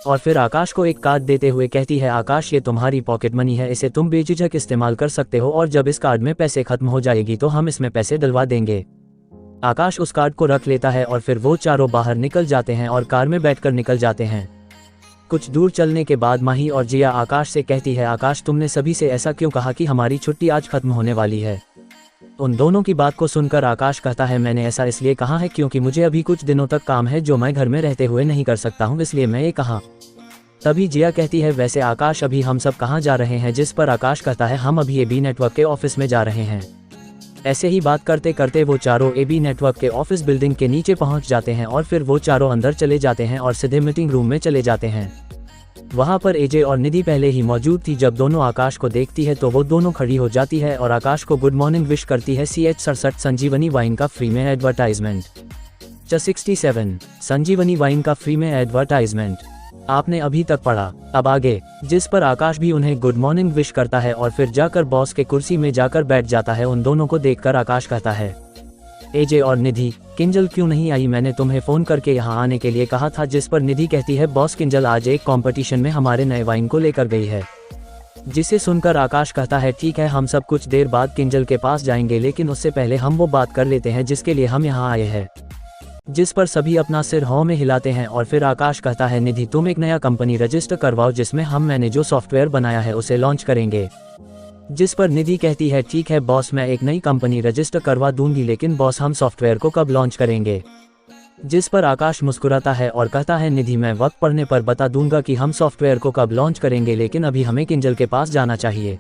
और फिर आकाश को एक कार्ड देते हुए कहती है, आकाश ये तुम्हारी पॉकेट मनी है, इसे तुम बेझिझक इस्तेमाल कर सकते हो और जब इस कार्ड में पैसे खत्म हो जाएगी तो हम इसमें पैसे डलवा देंगे। आकाश उस कार्ड को रख लेता है और फिर वो चारों बाहर निकल जाते हैं और कार में बैठकर निकल जाते हैं। कुछ दूर चलने के बाद माही और जिया आकाश से कहती है, आकाश तुमने सभी से ऐसा क्यों कहा कि हमारी छुट्टी आज खत्म होने वाली है। उन दोनों की बात को सुनकर आकाश कहता है, मैंने ऐसा इसलिए कहा है क्योंकि मुझे अभी कुछ दिनों तक काम है जो मैं घर में रहते हुए नहीं कर सकता हूँ, इसलिए मैं ये कहा। तभी जिया कहती है, वैसे आकाश अभी हम सब कहाँ जा रहे हैं। जिस पर आकाश कहता है, हम अभी एबी नेटवर्क के ऑफिस में जा रहे हैं। ऐसे ही बात करते करते वो चारों एबी नेटवर्क के ऑफिस बिल्डिंग के नीचे पहुंच जाते हैं और फिर वो चारों अंदर चले जाते हैं और सीधे मीटिंग रूम में चले जाते हैं। वहां पर एजे और निधि पहले ही मौजूद थी। जब दोनों आकाश को देखती है तो वो दोनों खड़ी हो जाती है और आकाश को गुड मॉर्निंग विश करती है। CH67 संजीवनी वाइन का फ्री में एडवर्टाइजमेंट। 67 संजीवनी वाइन का फ्री में एडवर्टाइजमेंट आपने अभी तक पढ़ा, अब आगे। जिस पर आकाश भी उन्हें गुड मॉर्निंग विश करता है और फिर जाकर बॉस के कुर्सी में जाकर बैठ जाता है। उन दोनों को देखकर आकाश कहता है, एजे और निधि, किंजल क्यों नहीं आई, मैंने तुम्हें फोन करके यहाँ आने के लिए कहा था। जिस पर निधि कहती है, बॉस किंजल आज एक कंपटीशन में हमारे नए वाइन को लेकर गई है। जिसे सुनकर आकाश कहता है, ठीक है, हम सब कुछ देर बाद किंजल के पास जाएंगे लेकिन उससे पहले हम वो बात कर लेते हैं जिसके लिए हम यहाँ आए हैं। जिस पर सभी अपना सिर हाँ में हिलाते हैं और फिर आकाश कहता है, निधि तुम एक नया कंपनी रजिस्टर करवाओ जिसमें मैंने जो सॉफ्टवेयर बनाया है उसे लॉन्च करेंगे। जिस पर निधि कहती है, ठीक है बॉस, मैं एक नई कंपनी रजिस्टर करवा दूंगी लेकिन बॉस हम सॉफ्टवेयर को कब लॉन्च करेंगे। जिस पर आकाश मुस्कुराता है और कहता है, निधि मैं वक्त पड़ने पर बता दूंगा कि हम सॉफ्टवेयर को कब लॉन्च करेंगे लेकिन अभी हमें किंजल के पास जाना चाहिए।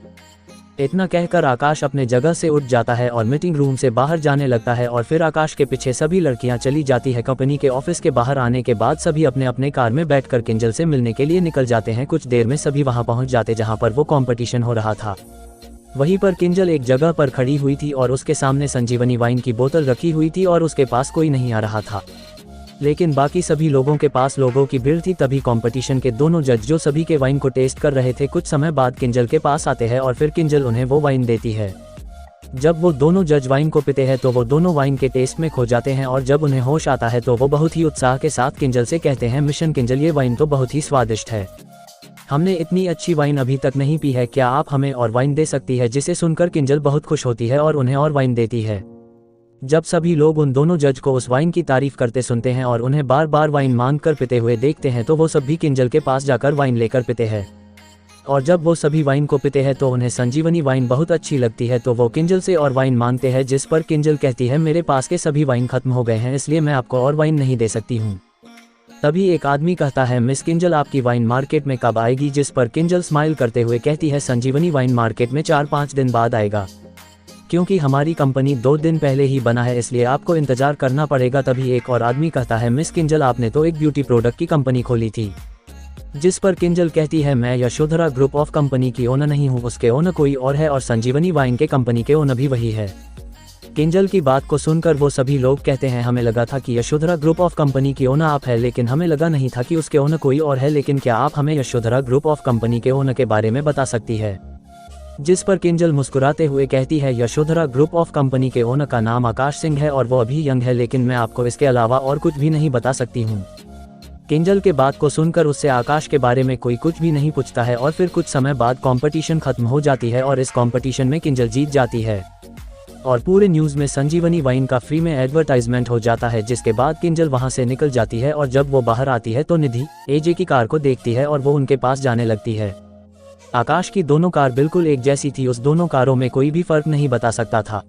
इतना कहकर आकाश अपने जगह से उठ जाता है और मीटिंग रूम से बाहर जाने लगता है और फिर आकाश के पीछे सभी लड़कियां चली जाती है। कंपनी के ऑफिस के बाहर आने के बाद सभी अपने अपने कार में बैठकर किंजल से मिलने के लिए निकल जाते हैं। कुछ देर में सभी वहां पहुंच जाते जहां पर वो कंपटीशन हो रहा था। वहीं पर किंजल एक जगह पर खड़ी हुई थी और उसके सामने संजीवनी वाइन की बोतल रखी हुई थी और उसके पास कोई नहीं आ रहा था लेकिन बाकी सभी लोगों के पास लोगों की भीड़ थी। तभी कंपटीशन के दोनों जज जो सभी के वाइन को टेस्ट कर रहे थे कुछ समय बाद किंजल के पास आते हैं और फिर किंजल उन्हें वो वाइन देती है। जब वो दोनों जज वाइन को पीते हैं तो वो दोनों वाइन के टेस्ट में खो जाते हैं और जब उन्हें होश आता है तो वो बहुत ही उत्साह के साथ किंजल से कहते हैं, मिशन किंजल ये वाइन तो बहुत ही स्वादिष्ट है, हमने इतनी अच्छी वाइन अभी तक नहीं पी है, क्या आप हमें और वाइन दे सकती है। जिसे सुनकर किंजल बहुत खुश होती है और उन्हें और वाइन देती है। जब सभी लोग उन दोनों जज को उस वाइन की तारीफ करते सुनते हैं और उन्हें बार बार वाइन मांग कर पीते हुए देखते हैं तो वो सभी किंजल के पास जाकर वाइन लेकर पीते हैं और जब वो सभी वाइन को पीते हैं तो उन्हें संजीवनी वाइन बहुत अच्छी लगती है तो वो किंजल से और वाइन मांगते हैं। जिस पर किंजल कहती है, मेरे पास के सभी वाइन खत्म हो गए हैं इसलिए मैं आपको और वाइन नहीं दे सकती हूँ। तभी एक आदमी कहता है, मिस किंजल आपकी वाइन मार्केट में कब आएगी। जिस पर किंजल स्माइल करते हुए कहती है, संजीवनी वाइन मार्केट में 4-5 दिन बाद आएगा। क्योंकि हमारी कंपनी 2 दिन पहले ही बना है, इसलिए आपको इंतजार करना पड़ेगा। तभी एक और आदमी कहता है, मिस किंजल, आपने तो एक ब्यूटी प्रोडक्ट की कंपनी खोली थी। जिस पर किंजल कहती है, मैं यशोधरा ग्रुप ऑफ कंपनी की ओनर नहीं हूँ, उसके ओनर कोई और है और संजीवनी वाइन के कंपनी के ओनर भी वही है। किंजल की बात को सुनकर वो सभी लोग कहते हैं, हमें लगा था कि यशोधरा ग्रुप ऑफ कंपनी की ओनर आप है, लेकिन हमें लगा नहीं था कि उसके ओनर कोई और है। लेकिन क्या आप हमें यशोधरा ग्रुप ऑफ कंपनी के ओनर के बारे में बता सकती है? जिस पर किंजल मुस्कुराते हुए कहती है, यशोधरा ग्रुप ऑफ कंपनी के ओनर का नाम आकाश सिंह है और वो अभी यंग है, लेकिन मैं आपको इसके अलावा और कुछ भी नहीं बता सकती हूँ। किंजल के बात को सुनकर उससे आकाश के बारे में कोई कुछ भी नहीं पूछता है और फिर कुछ समय बाद कंपटीशन खत्म हो जाती है और इस कंपटीशन में किंजल जीत जाती है और पूरे न्यूज़ में संजीवनी वाइन का फ्री में एडवर्टाइजमेंट हो जाता है। जिसके बाद किंजल वहां से निकल जाती है और जब वो बाहर आती है तो निधि एजे की कार को देखती है और वो उनके पास जाने लगती है। आकाश की दोनों कार बिल्कुल एक जैसी थी, उस दोनों कारों में कोई भी फर्क नहीं बता सकता था।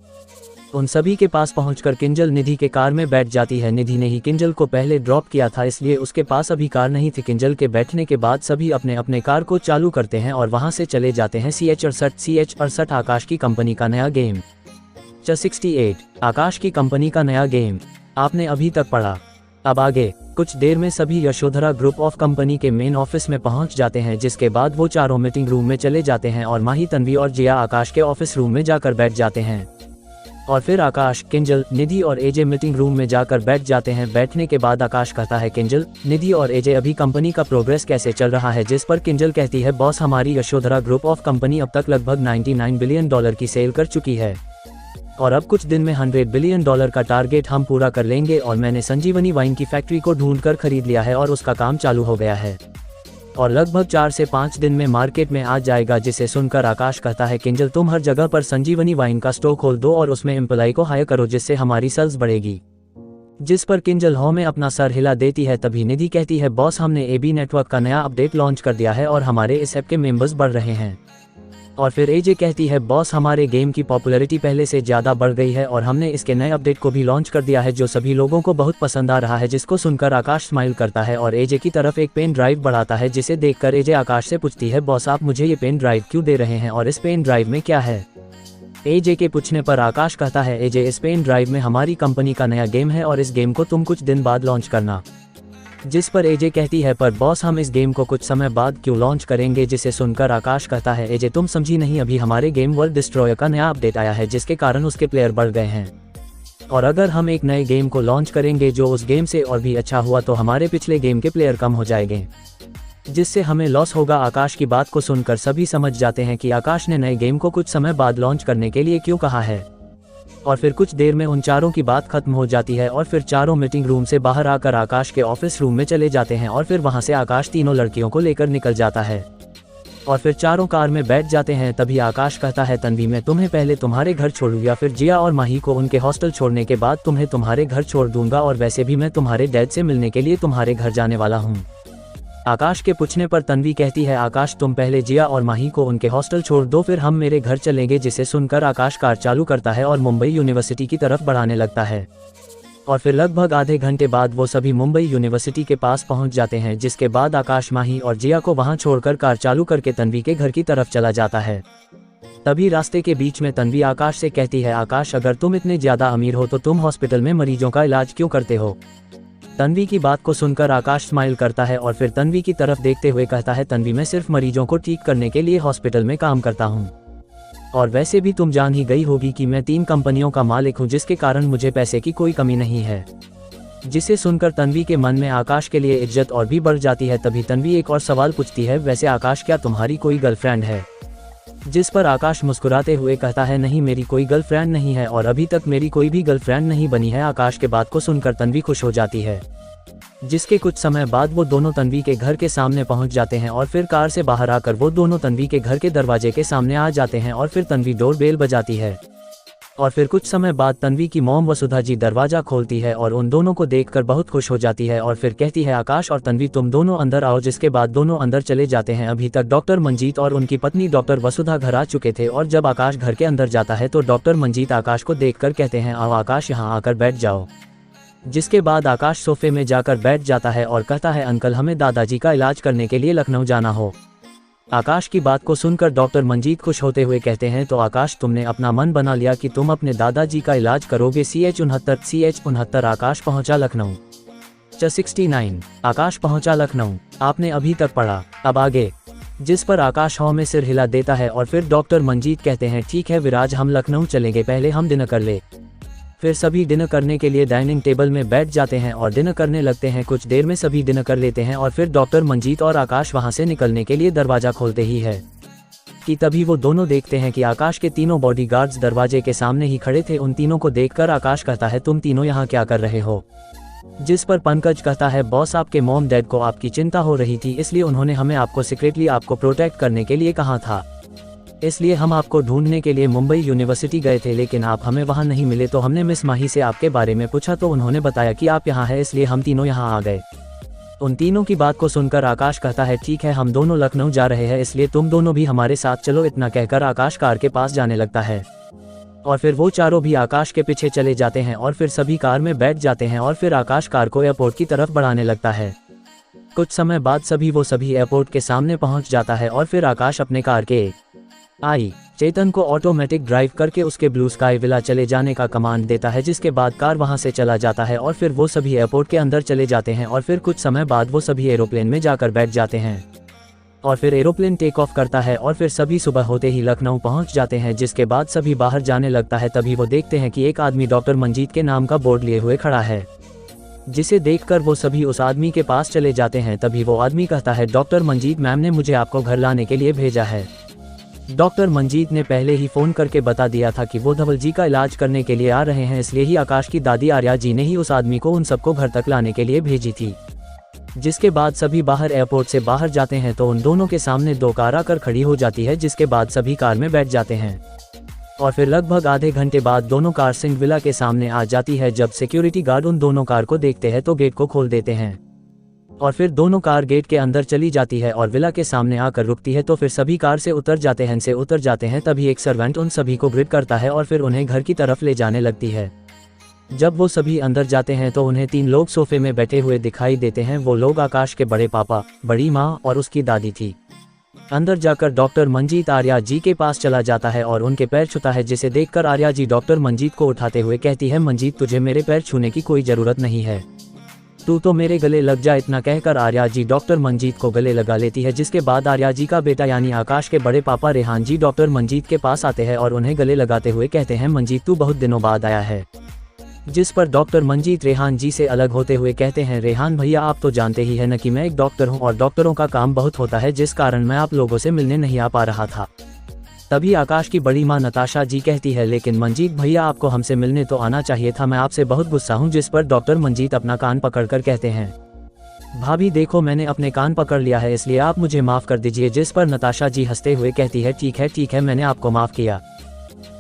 उन सभी के पास पहुंचकर किंजल निधि के कार में बैठ जाती है। निधि ने ही किंजल को पहले ड्रॉप किया था, इसलिए उसके पास अभी कार नहीं थी। किंजल के बैठने के बाद सभी अपने अपने कार को चालू करते हैं और वहां से चले जाते हैं। CH68 आकाश की कंपनी का नया गेम। 68 आकाश की कंपनी का नया गेम आपने अभी तक पढ़ा। अब आगे कुछ देर में सभी यशोधरा ग्रुप ऑफ कंपनी के मेन ऑफिस में पहुंच जाते हैं, जिसके बाद वो चारों मीटिंग रूम में चले जाते हैं और माही, तन्वी और जिया आकाश के ऑफिस रूम में जाकर बैठ जाते हैं। और फिर आकाश, किंजल, निधि और एजे मीटिंग रूम में जाकर बैठ जाते हैं। बैठने के बाद आकाश कहता है, किंजल, निधि और एजे, अभी कंपनी का प्रोग्रेस कैसे चल रहा है? जिस पर किंजल कहती है, बॉस, हमारी यशोधरा ग्रुप ऑफ कंपनी अब तक लगभग $99 बिलियन की सेल कर चुकी है और अब कुछ दिन में $100 बिलियन का टारगेट हम पूरा कर लेंगे और मैंने संजीवनी वाइन की फैक्ट्री को ढूंढ कर खरीद लिया है और उसका काम चालू हो गया है और लगभग 4 से 5 दिन में मार्केट में आ जाएगा। जिसे सुनकर आकाश कहता है, किंजल, तुम हर जगह पर संजीवनी वाइन का स्टोर खोल दो और उसमें एम्प्लॉय को हायर करो, जिससे हमारी सेल्स बढ़ेगी। जिस पर किंजल हॉ में अपना सर हिला देती है। तभी निधि कहती है, बॉस, हमने AB नेटवर्क का नया अपडेट लॉन्च कर दिया है और हमारे इस ऐप के मेंबर्स बढ़ रहे हैं। और फिर एजे कहती है, बॉस, हमारे गेम की पॉपुलैरिटी पहले से ज़्यादा बढ़ गई है और हमने इसके नए अपडेट को भी लॉन्च कर दिया है, जो सभी लोगों को बहुत पसंद आ रहा है। जिसको सुनकर आकाश स्माइल करता है और एजे की तरफ एक पेन ड्राइव बढ़ाता है, जिसे देखकर एजे आकाश से पूछती है, बॉस, आप मुझे ये पेन ड्राइव क्यों दे रहे हैं और इस पेन ड्राइव में क्या है? एजे के पूछने पर आकाश कहता है, एजे, इस पेन ड्राइव में हमारी कंपनी का नया गेम है और इस गेम को तुम कुछ दिन बाद लॉन्च करना। जिस पर एजे कहती है, पर बॉस, हम इस गेम को कुछ समय बाद क्यों लॉन्च करेंगे? जिसे सुनकर आकाश कहता है, एजे, तुम समझी नहीं, अभी हमारे गेम वर्ल्ड डिस्ट्रॉयर का नया अपडेट आया है, जिसके कारण उसके प्लेयर बढ़ गए हैं और अगर हम एक नए गेम को लॉन्च करेंगे जो उस गेम से और भी अच्छा हुआ तो हमारे पिछले गेम के प्लेयर कम हो जाएंगे, जिससे हमें लॉस होगा। आकाश की बात को सुनकर सभी समझ जाते हैं कि आकाश ने नए गेम को कुछ समय बाद लॉन्च करने के लिए क्यों कहा है। और फिर कुछ देर में उन चारों की बात खत्म हो जाती है और फिर चारों मीटिंग रूम से बाहर आकर आकाश के ऑफिस रूम में चले जाते हैं और फिर वहां से आकाश तीनों लड़कियों को लेकर निकल जाता है और फिर चारों कार में बैठ जाते हैं। तभी आकाश कहता है, तन्वी, मैं तुम्हें पहले तुम्हारे घर छोड़ूं या फिर जिया और माही को उनके हॉस्टल छोड़ने के बाद तुम्हें तुम्हारे घर छोड़ दूंगा और वैसे भी मैं तुम्हारे डैड से मिलने के लिए तुम्हारे घर जाने वाला हूँ। आकाश के पूछने पर तन्वी कहती है, आकाश, तुम पहले जिया और माही को उनके हॉस्टल छोड़ दो, फिर हम मेरे घर चलेंगे। जिसे सुनकर आकाश कार चालू करता है और मुंबई यूनिवर्सिटी की तरफ बढ़ाने लगता है और फिर लगभग आधे घंटे बाद वो सभी मुंबई यूनिवर्सिटी के पास पहुंच जाते हैं। जिसके बाद आकाश माही और जिया को वहां छोड़कर कार चालू करके तन्वी के घर की तरफ चला जाता है। तभी रास्ते के बीच में तन्वी आकाश से कहती है, आकाश, अगर तुम इतने ज्यादा अमीर हो तो तुम हॉस्पिटल में मरीजों का इलाज क्यों करते हो? तन्वी की बात को सुनकर आकाश स्माइल करता है और फिर तन्वी की तरफ देखते हुए कहता है, तन्वी, मैं सिर्फ मरीजों को ठीक करने के लिए हॉस्पिटल में काम करता हूँ और वैसे भी तुम जान ही गई होगी कि मैं 3 कंपनियों का मालिक हूँ, जिसके कारण मुझे पैसे की कोई कमी नहीं है। जिसे सुनकर तन्वी के मन में आकाश के लिए इज्जत और भी बढ़ जाती है। तभी तन्वी एक और सवाल पूछती है, वैसे आकाश, क्या तुम्हारी कोई गर्लफ्रेंड है? जिस पर आकाश मुस्कुराते हुए कहता है, नहीं, मेरी कोई गर्लफ्रेंड नहीं है और अभी तक मेरी कोई भी गर्लफ्रेंड नहीं बनी है। आकाश के बात को सुनकर तन्वी खुश हो जाती है। जिसके कुछ समय बाद वो दोनों तन्वी के घर के सामने पहुंच जाते हैं और फिर कार से बाहर आकर वो दोनों तन्वी के घर के दरवाजे के सामने आ जाते हैं और फिर तन्वी डोर बेल बजाती है और फिर कुछ समय बाद तन्वी की मॉम वसुधा जी दरवाजा खोलती है और उन दोनों को देखकर बहुत खुश हो जाती है और फिर कहती है, आकाश और तन्वी, तुम दोनों अंदर आओ। जिसके बाद दोनों अंदर चले जाते हैं। अभी तक डॉक्टर मंजीत और उनकी पत्नी डॉक्टर वसुधा घर आ चुके थे और जब आकाश घर के अंदर जाता है तो डॉक्टर मंजीत आकाश को देखकर कहते हैं, आओ आकाश, यहाँ आकर बैठ जाओ। जिसके बाद आकाश सोफे में जाकर बैठ जाता है और कहता है, अंकल, हमें दादाजी का इलाज करने के लिए लखनऊ जाना हो। आकाश की बात को सुनकर डॉक्टर मंजीत खुश होते हुए कहते हैं, तो आकाश तुमने अपना मन बना लिया कि तुम अपने दादाजी का इलाज करोगे। CH69 आकाश पहुंचा लखनऊ। 69 आकाश पहुंचा लखनऊ। आपने अभी तक पढ़ा, अब आगे। जिस पर आकाश हॉ में सिर हिला देता है और फिर डॉक्टर मंजीत कहते हैं, ठीक है विराज, हम लखनऊ चलेंगे, पहले हम डिनर कर ले। फिर सभी डिनर करने के लिए डाइनिंग टेबल में बैठ जाते हैं और डिनर करने लगते हैं। कुछ देर में सभी डिनर कर लेते हैं और फिर डॉक्टर मंजीत और आकाश वहां से निकलने के लिए दरवाजा खोलते ही है कि तभी वो दोनों देखते हैं कि आकाश के तीनों बॉडीगार्ड्स दरवाजे के सामने ही खड़े थे। उन तीनों को देखकर आकाश कहता है, तुम तीनों यहाँ क्या कर रहे हो? जिस पर पंकज कहता है, बॉस आपके मॉम डैड को आपकी चिंता हो रही थी, इसलिए उन्होंने हमें आपको सीक्रेटली आपको प्रोटेक्ट करने के लिए कहा था, इसलिए हम आपको ढूंढने के लिए मुंबई यूनिवर्सिटी गए थे, लेकिन आप हमें वहां नहीं मिले। तो हमने मिस माही से आपके बारे में पूछा तो उन्होंने बताया कि आप यहाँ हैं, इसलिए हम तीनों यहाँ आ गए। उन तीनों की बात को सुनकर आकाश कहता है, ठीक है हम दोनों लखनऊ जा रहे हैं, इसलिए तुम दोनों भी हमारे साथ चलो। इतना कहकर आकाश कार के पास जाने लगता है और फिर वो चारों भी आकाश के पीछे चले जाते हैं और फिर सभी कार में बैठ जाते हैं और फिर आकाश कार को एयरपोर्ट की तरफ बढ़ाने लगता है। कुछ समय बाद सभी एयरपोर्ट के सामने पहुंच जाता है और फिर आकाश अपने कार के चेतन को ऑटोमेटिक ड्राइव करके उसके ब्लू स्काई विला चले जाने का कमांड देता है, जिसके बाद कार वहां से चला जाता है और फिर वो सभी एयरपोर्ट के अंदर चले जाते हैं और फिर कुछ समय बाद वो सभी एरोप्लेन में जाकर बैठ जाते हैं और फिर एरोप्लेन टेक ऑफ करता है और फिर सभी सुबह होते ही लखनऊ पहुंच जाते हैं। जिसके बाद सभी बाहर जाने लगता है, तभी वो देखते हैं कि एक आदमी डॉक्टर मंजीत के नाम का बोर्ड लिए हुए खड़ा है, जिसे देखकर वो सभी उस आदमी के पास चले जाते हैं। तभी वो आदमी कहता है, डॉक्टर मंजीत मैम ने मुझे आपको घर लाने के लिए भेजा है। डॉक्टर मंजीत ने पहले ही फोन करके बता दिया था कि वो धवल जी का इलाज करने के लिए आ रहे हैं, इसलिए ही आकाश की दादी आर्या जी ने ही उस आदमी को उन सबको घर तक लाने के लिए भेजी थी। जिसके बाद सभी बाहर एयरपोर्ट से बाहर जाते हैं तो उन दोनों के सामने दो कार आकर खड़ी हो जाती है, जिसके बाद सभी कार में बैठ जाते हैं और फिर लगभग आधे घंटे बाद दोनों कार सिंह विला के सामने आ जाती है। जब सिक्योरिटी गार्ड उन दोनों कार को देखते हैं तो गेट को खोल देते हैं और फिर दोनों कार गेट के अंदर चली जाती है और विला के सामने आकर रुकती है। तो फिर सभी कार से उतर जाते हैं। तभी एक सर्वेंट उन सभी को ग्रिड करता है और फिर उन्हें घर की तरफ ले जाने लगती है। जब वो सभी अंदर जाते हैं तो उन्हें 3 लोग सोफे में बैठे हुए दिखाई देते हैं। वो लोग आकाश के बड़े पापा, बड़ी माँ और उसकी दादी थी। अंदर जाकर डॉक्टर मंजीत आर्या जी के पास चला जाता है और उनके पैर छूता है, जिसे देखकर आर्या जी डॉक्टर मंजीत को उठाते हुए कहती है, मंजीत तुझे मेरे पैर छूने की कोई जरूरत नहीं है, तू तो मेरे गले लग जा। इतना कहकर आर्या जी डॉक्टर मंजीत को गले लगा लेती है। जिसके बाद आर्या जी का बेटा यानी आकाश के बड़े पापा रेहान जी डॉक्टर मंजीत के पास आते हैं और उन्हें गले लगाते हुए कहते हैं, मंजीत तू बहुत दिनों बाद आया है। जिस पर डॉक्टर मंजीत रेहान जी से अलग होते हुए कहते हैं, रेहान भैया आप तो जानते ही है न कि मैं एक डॉक्टर हूँ और डॉक्टरों का काम बहुत होता है, जिस कारण मैं आप लोगों से मिलने नहीं आ पा रहा था। तभी आकाश की बड़ी माँ नताशा जी कहती है, लेकिन मंजीत भैया आपको हमसे मिलने तो आना चाहिए था, मैं आपसे बहुत गुस्सा हूँ। जिस पर डॉक्टर मंजीत अपना कान पकड़कर कहते हैं, भाभी देखो मैंने अपने कान पकड़ लिया है, इसलिए आप मुझे माफ कर दीजिए। जिस पर नताशा जी हंसते हुए कहती है, ठीक है मैंने आपको माफ किया।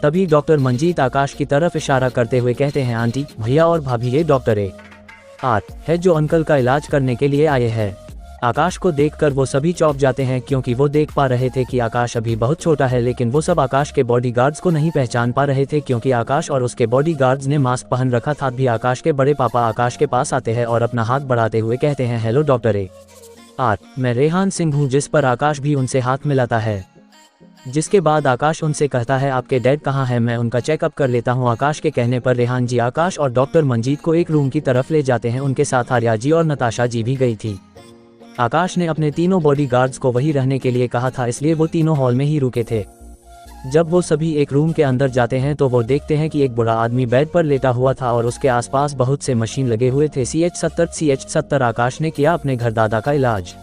तभी डॉक्टर मंजीत आकाश की तरफ इशारा करते हुए कहते हैं, आंटी भैया और भाभी ये डॉक्टर AR है जो अंकल का इलाज करने के लिए आए हैं। आकाश को देखकर वो सभी चौंक जाते हैं, क्योंकि वो देख पा रहे थे कि आकाश अभी बहुत छोटा है, लेकिन वो सब आकाश के बॉडीगार्ड्स को नहीं पहचान पा रहे थे, क्योंकि आकाश और उसके बॉडीगार्ड्स ने मास्क पहन रखा था। भी आकाश के बड़े पापा आकाश के पास आते हैं और अपना हाथ बढ़ाते हुए कहते हैं, हेलो डॉक्टर AR मैं रेहान सिंह हूँ। जिस पर आकाश भी उनसे हाथ मिलाता है। जिसके बाद आकाश उनसे कहता है, आपके डैड कहाँ हैं, मैं उनका चेकअप कर लेता हूँ। आकाश के कहने पर रेहान जी आकाश और डॉक्टर मंजीत को एक रूम की तरफ ले जाते हैं। उनके साथ आर्या जी और नताशा जी भी गई थी। आकाश ने अपने तीनों बॉडीगार्ड्स को वही रहने के लिए कहा था, इसलिए वो तीनों हॉल में ही रुके थे। जब वो सभी एक रूम के अंदर जाते हैं तो वो देखते हैं कि एक बूढ़ा आदमी बेड पर लेटा हुआ था और उसके आसपास बहुत से मशीन लगे हुए थे। CH70 आकाश ने किया अपने घर दादा का इलाज।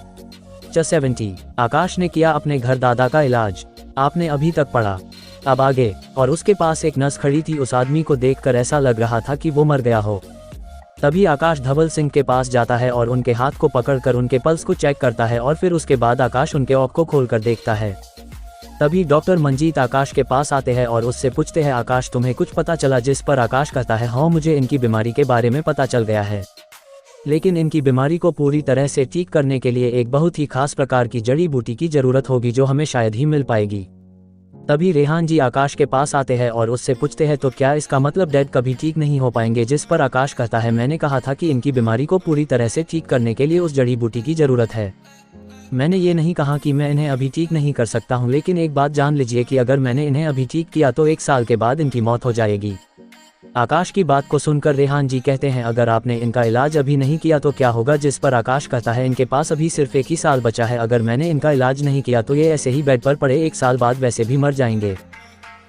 70 आकाश ने किया अपने घर दादा का इलाज। आपने अभी तक पढ़ा, अब आगे। और उसके पास एक नर्स खड़ी थी। उस आदमी को देखकर ऐसा लग रहा था कि वो मर गया हो। तभी आकाश धवल सिंह के पास जाता है और उनके हाथ को पकड़कर उनके पल्स को चेक करता है और फिर उसके बाद आकाश उनके ऑफ को खोलकर देखता है। तभी डॉक्टर मंजीत आकाश के पास आते हैं और उससे पूछते हैं, आकाश तुम्हें कुछ पता चला? जिस पर आकाश कहता है, हाँ मुझे इनकी बीमारी के बारे में पता चल गया है, लेकिन इनकी बीमारी को पूरी तरह से ठीक करने के लिए एक बहुत ही खास प्रकार की जड़ी बूटी की जरूरत होगी, जो हमें शायद ही मिल पाएगी। तभी रेहान जी आकाश के पास आते हैं और उससे पूछते हैं, तो क्या इसका मतलब डैड कभी ठीक नहीं हो पाएंगे? जिस पर आकाश कहता है, मैंने कहा था कि इनकी बीमारी को पूरी तरह से ठीक करने के लिए उस जड़ी बूटी की जरूरत है। मैंने ये नहीं कहा कि मैं इन्हें अभी ठीक नहीं कर सकता हूँ, लेकिन एक बात जान लीजिए कि अगर मैंने इन्हें अभी ठीक किया तो 1 साल के बाद इनकी मौत हो जाएगी। आकाश की बात को सुनकर रेहान जी कहते हैं, अगर आपने इनका इलाज अभी नहीं किया तो क्या होगा? जिस पर आकाश कहता है, इनके पास अभी सिर्फ 1 ही साल बचा है, अगर मैंने इनका इलाज नहीं किया तो ये ऐसे ही बेड पर पड़े 1 साल बाद वैसे भी मर जाएंगे।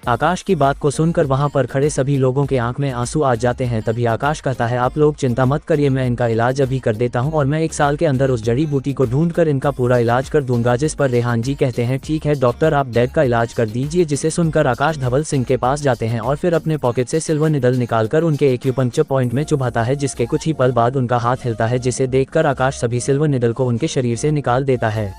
आकाश की बात को सुनकर वहां पर खड़े सभी लोगों के आंख में आंसू आ जाते हैं। तभी आकाश कहता है, आप लोग चिंता मत करिए, मैं इनका इलाज अभी कर देता हूं और मैं 1 साल के अंदर उस जड़ी बूटी को ढूंढकर इनका पूरा इलाज कर दूंगा। जिस पर रेहान जी कहते हैं, ठीक है डॉक्टर, आप डैड का इलाज कर दीजिए। जिसे सुनकर आकाश धवल सिंह के पास जाते हैं और फिर अपने पॉकेट से सिल्वर निडल निकालकर उनके एक्यूपंक्चर पॉइंट में चुभाता है, जिसके कुछ ही पल बाद उनका हाथ हिलता है, जिसे देखकर आकाश सभी सिल्वर निडल को उनके शरीर से निकाल देता है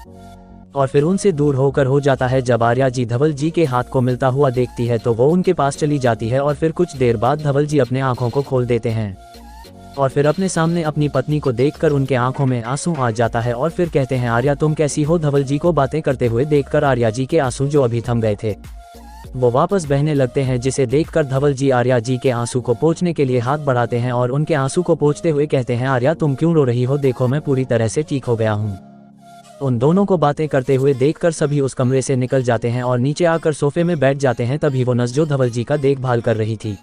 और फिर उनसे दूर होकर हो जाता है। जब आर्या जी धवल जी के हाथ को मिलता हुआ देखती है तो वो उनके पास चली जाती है और फिर कुछ देर बाद धवल जी अपने आंखों को खोल देते हैं और फिर अपने सामने अपनी पत्नी को देखकर उनके आंखों में आंसू आ जाता है और फिर कहते हैं, आर्या तुम कैसी हो? धवल जी को बातें करते हुए देखकर आर्या जी के आंसू जो अभी थम गए थे वो वापस बहने लगते हैं, जिसे देखकर धवल जी आर्या जी के आंसू को पोंछने के लिए हाथ बढ़ाते हैं और उनके आंसू को पोंछते हुए कहते हैं, आर्या तुम क्यों रो रही हो? देखो मैं पूरी तरह से ठीक हो गया हूँ। उन दोनों को बातें करते हुए देखकर सभी उस कमरे से निकल जाते हैं और नीचे आकर सोफे में बैठ जाते हैं। तभी वो नर्स जो धवल जी का देखभाल कर रही थी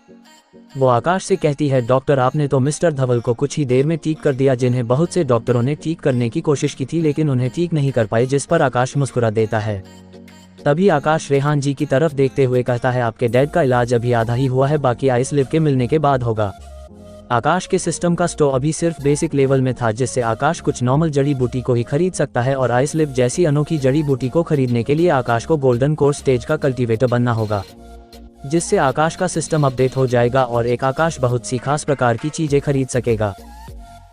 वो आकाश से कहती है, डॉक्टर आपने तो मिस्टर धवल को कुछ ही देर में ठीक कर दिया, जिन्हें बहुत से डॉक्टरों ने ठीक करने की कोशिश की थी लेकिन उन्हें ठीक नहीं कर पाए। जिस पर आकाश मुस्कुरा देता है। तभी आकाश रेहान जी की तरफ देखते हुए कहता है, आपके डैड का इलाज अभी आधा ही हुआ है, बाकी आइस लिव के मिलने के बाद होगा। आकाश के सिस्टम का स्टोर अभी सिर्फ बेसिक लेवल में था, जिससे आकाश कुछ नॉर्मल जड़ी बूटी को ही खरीद सकता है और आइस लिव जैसी अनोखी जड़ी बूटी को खरीदने के लिए आकाश को गोल्डन कोर स्टेज का कल्टीवेटर बनना होगा, जिससे आकाश का सिस्टम अपडेट हो जाएगा और एक आकाश बहुत सी खास प्रकार की चीजें खरीद सकेगा।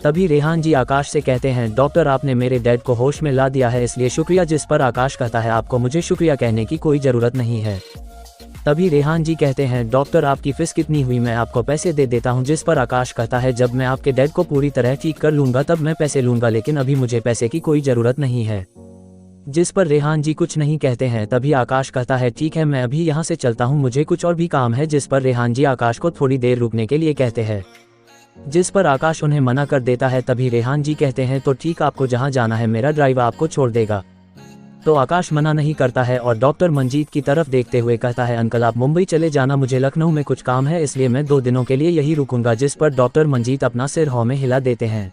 तभी रेहान जी आकाश से कहते हैं, डॉक्टर आपने मेरे डैड को होश में ला दिया है, इसलिए शुक्रिया। जिस पर आकाश कहता है, आपको मुझे शुक्रिया कहने की कोई जरूरत नहीं है। तभी रेहान जी कहते हैं, डॉक्टर आपकी फीस कितनी हुई? मैं आपको पैसे दे देता हूं। जिस पर आकाश कहता है, जब मैं आपके डैड को पूरी तरह ठीक कर लूंगा तब मैं पैसे लूंगा, लेकिन अभी मुझे पैसे की कोई जरूरत नहीं है। जिस पर रेहान जी कुछ नहीं कहते हैं। तभी आकाश कहता है, ठीक है मैं अभी यहाँ से चलता हूँ, मुझे कुछ और भी काम है। जिस पर रेहान जी आकाश को थोड़ी देर रुकने के लिए कहते हैं, जिस पर आकाश उन्हें मना कर देता है। तभी रेहान जी कहते हैं, तो ठीक, आपको जहाँ जाना है मेरा ड्राइवर आपको छोड़ देगा। तो आकाश मना नहीं करता है और डॉक्टर मंजीत की तरफ देखते हुए कहता है, अंकल आप मुंबई चले जाना, मुझे लखनऊ में कुछ काम है, इसलिए मैं 2 दिनों के लिए यही रुकूंगा। जिस पर डॉक्टर मंजीत अपना सिर हाँ में हिला देते हैं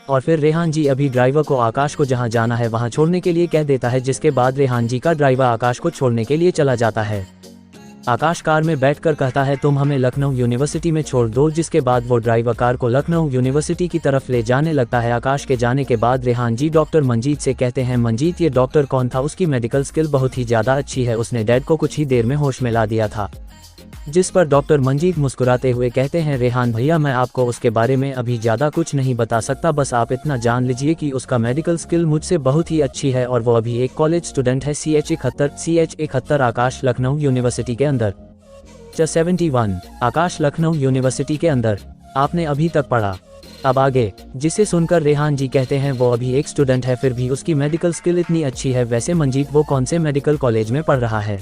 और फिर रेहान जी अभी ड्राइवर को आकाश को जहां जाना है वहां छोड़ने के लिए कह देता है, जिसके बाद रेहान जी का ड्राइवर आकाश को छोड़ने के लिए चला जाता है। आकाश कार में बैठकर कहता है, तुम हमें लखनऊ यूनिवर्सिटी में छोड़ दो। जिसके बाद वो ड्राइवर कार को लखनऊ यूनिवर्सिटी की तरफ ले जाने लगता है। आकाश के जाने के बाद रेहान जी डॉक्टर मंजीत से कहते हैं, मंजीत ये डॉक्टर कौन था? उसकी मेडिकल स्किल बहुत ही ज्यादा अच्छी है, उसने डैड को कुछ ही देर में होश में ला दिया था। जिस पर डॉक्टर मंजीत मुस्कुराते हुए कहते हैं, रेहान भैया मैं आपको उसके बारे में अभी ज़्यादा कुछ नहीं बता सकता, बस आप इतना जान लीजिए कि उसका मेडिकल स्किल मुझसे बहुत ही अच्छी है और वो अभी एक कॉलेज स्टूडेंट है। CH71 आकाश लखनऊ यूनिवर्सिटी के अंदर। 71 आकाश लखनऊ यूनिवर्सिटी के अंदर आपने अभी तक पढ़ा, अब आगे। जिसे सुनकर रेहान जी कहते हैं, वो अभी एक स्टूडेंट है फिर भी उसकी मेडिकल स्किल इतनी अच्छी है। वैसे मंजीत वो कौन से मेडिकल कॉलेज में पढ़ रहा है?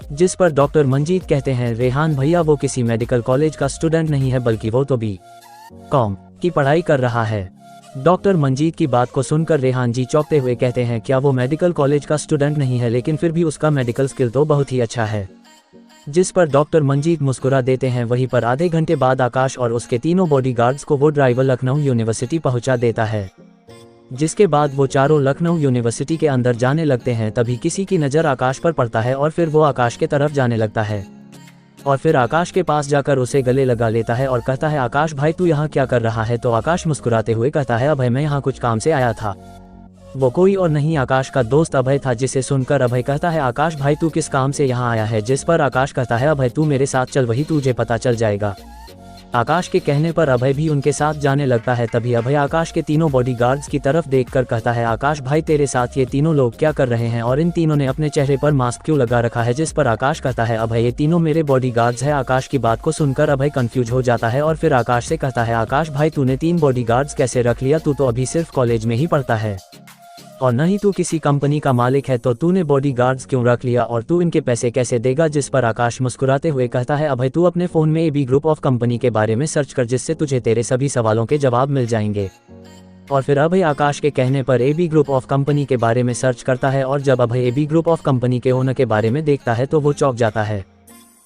जिस पर डॉक्टर मंजीत कहते हैं, रेहान भैया वो किसी मेडिकल कॉलेज का स्टूडेंट नहीं है, बल्कि वो तो BCom की पढ़ाई कर रहा है। डॉक्टर मंजीत की बात को सुनकर रेहान जी चौंकते हुए कहते हैं, क्या वो मेडिकल कॉलेज का स्टूडेंट नहीं है, लेकिन फिर भी उसका मेडिकल स्किल तो बहुत ही अच्छा है। जिस पर डॉक्टर मंजीत मुस्कुरा देते हैं। वहीं पर आधे घंटे बाद आकाश और उसके तीनों बॉडीगार्ड्स को वो ड्राइवर लखनऊ यूनिवर्सिटी पहुंचा देता है। जिसके बाद वो चारों लखनऊ यूनिवर्सिटी के अंदर जाने लगते हैं। तभी किसी की नज़र आकाश पर पड़ता है और फिर वो आकाश के तरफ जाने लगता है और फिर आकाश के पास जाकर उसे गले लगा लेता है और कहता है, आकाश भाई तू यहाँ क्या कर रहा है? तो आकाश मुस्कुराते हुए कहता है, अभय मैं यहाँ कुछ काम से आया था। वो कोई और नहीं आकाश का दोस्त अभय था। जिसे सुनकर अभय कहता है, आकाश भाई तू किस काम से यहाँ आया है? जिस पर आकाश कहता है, अभय तू मेरे साथ चल, वही तुझे पता चल जाएगा। आकाश के कहने पर अभय भी उनके साथ जाने लगता है। तभी अभय आकाश के तीनों बॉडीगार्ड्स की तरफ देखकर कहता है, आकाश भाई तेरे साथ ये तीनों लोग क्या कर रहे हैं और इन तीनों ने अपने चेहरे पर मास्क क्यों लगा रखा है? जिस पर आकाश कहता है, अभय ये तीनों मेरे बॉडीगार्ड्स है। आकाश की बात को सुनकर अभय कंफ्यूज हो जाता है और फिर आकाश से कहता है, आकाश भाई तूने 3 बॉडीगार्ड्स कैसे रख लिया? तू तो अभी सिर्फ कॉलेज में ही पढ़ता है और न ही तू किसी कंपनी का मालिक है, तो तूने बॉडीगार्ड्स क्यों रख लिया और तू इनके पैसे कैसे देगा? जिस पर आकाश मुस्कुराते हुए कहता है, अभय तू अपने फ़ोन में AB ग्रुप ऑफ कंपनी के बारे में सर्च कर, जिससे तुझे तेरे सभी सवालों के जवाब मिल जाएंगे। और फिर अभय आकाश के कहने पर एबी ग्रुप ऑफ कंपनी के बारे में सर्च करता है और जब अभय एबी ग्रुप ऑफ कंपनी के ओनर के बारे में देखता है तो वो चौंक जाता है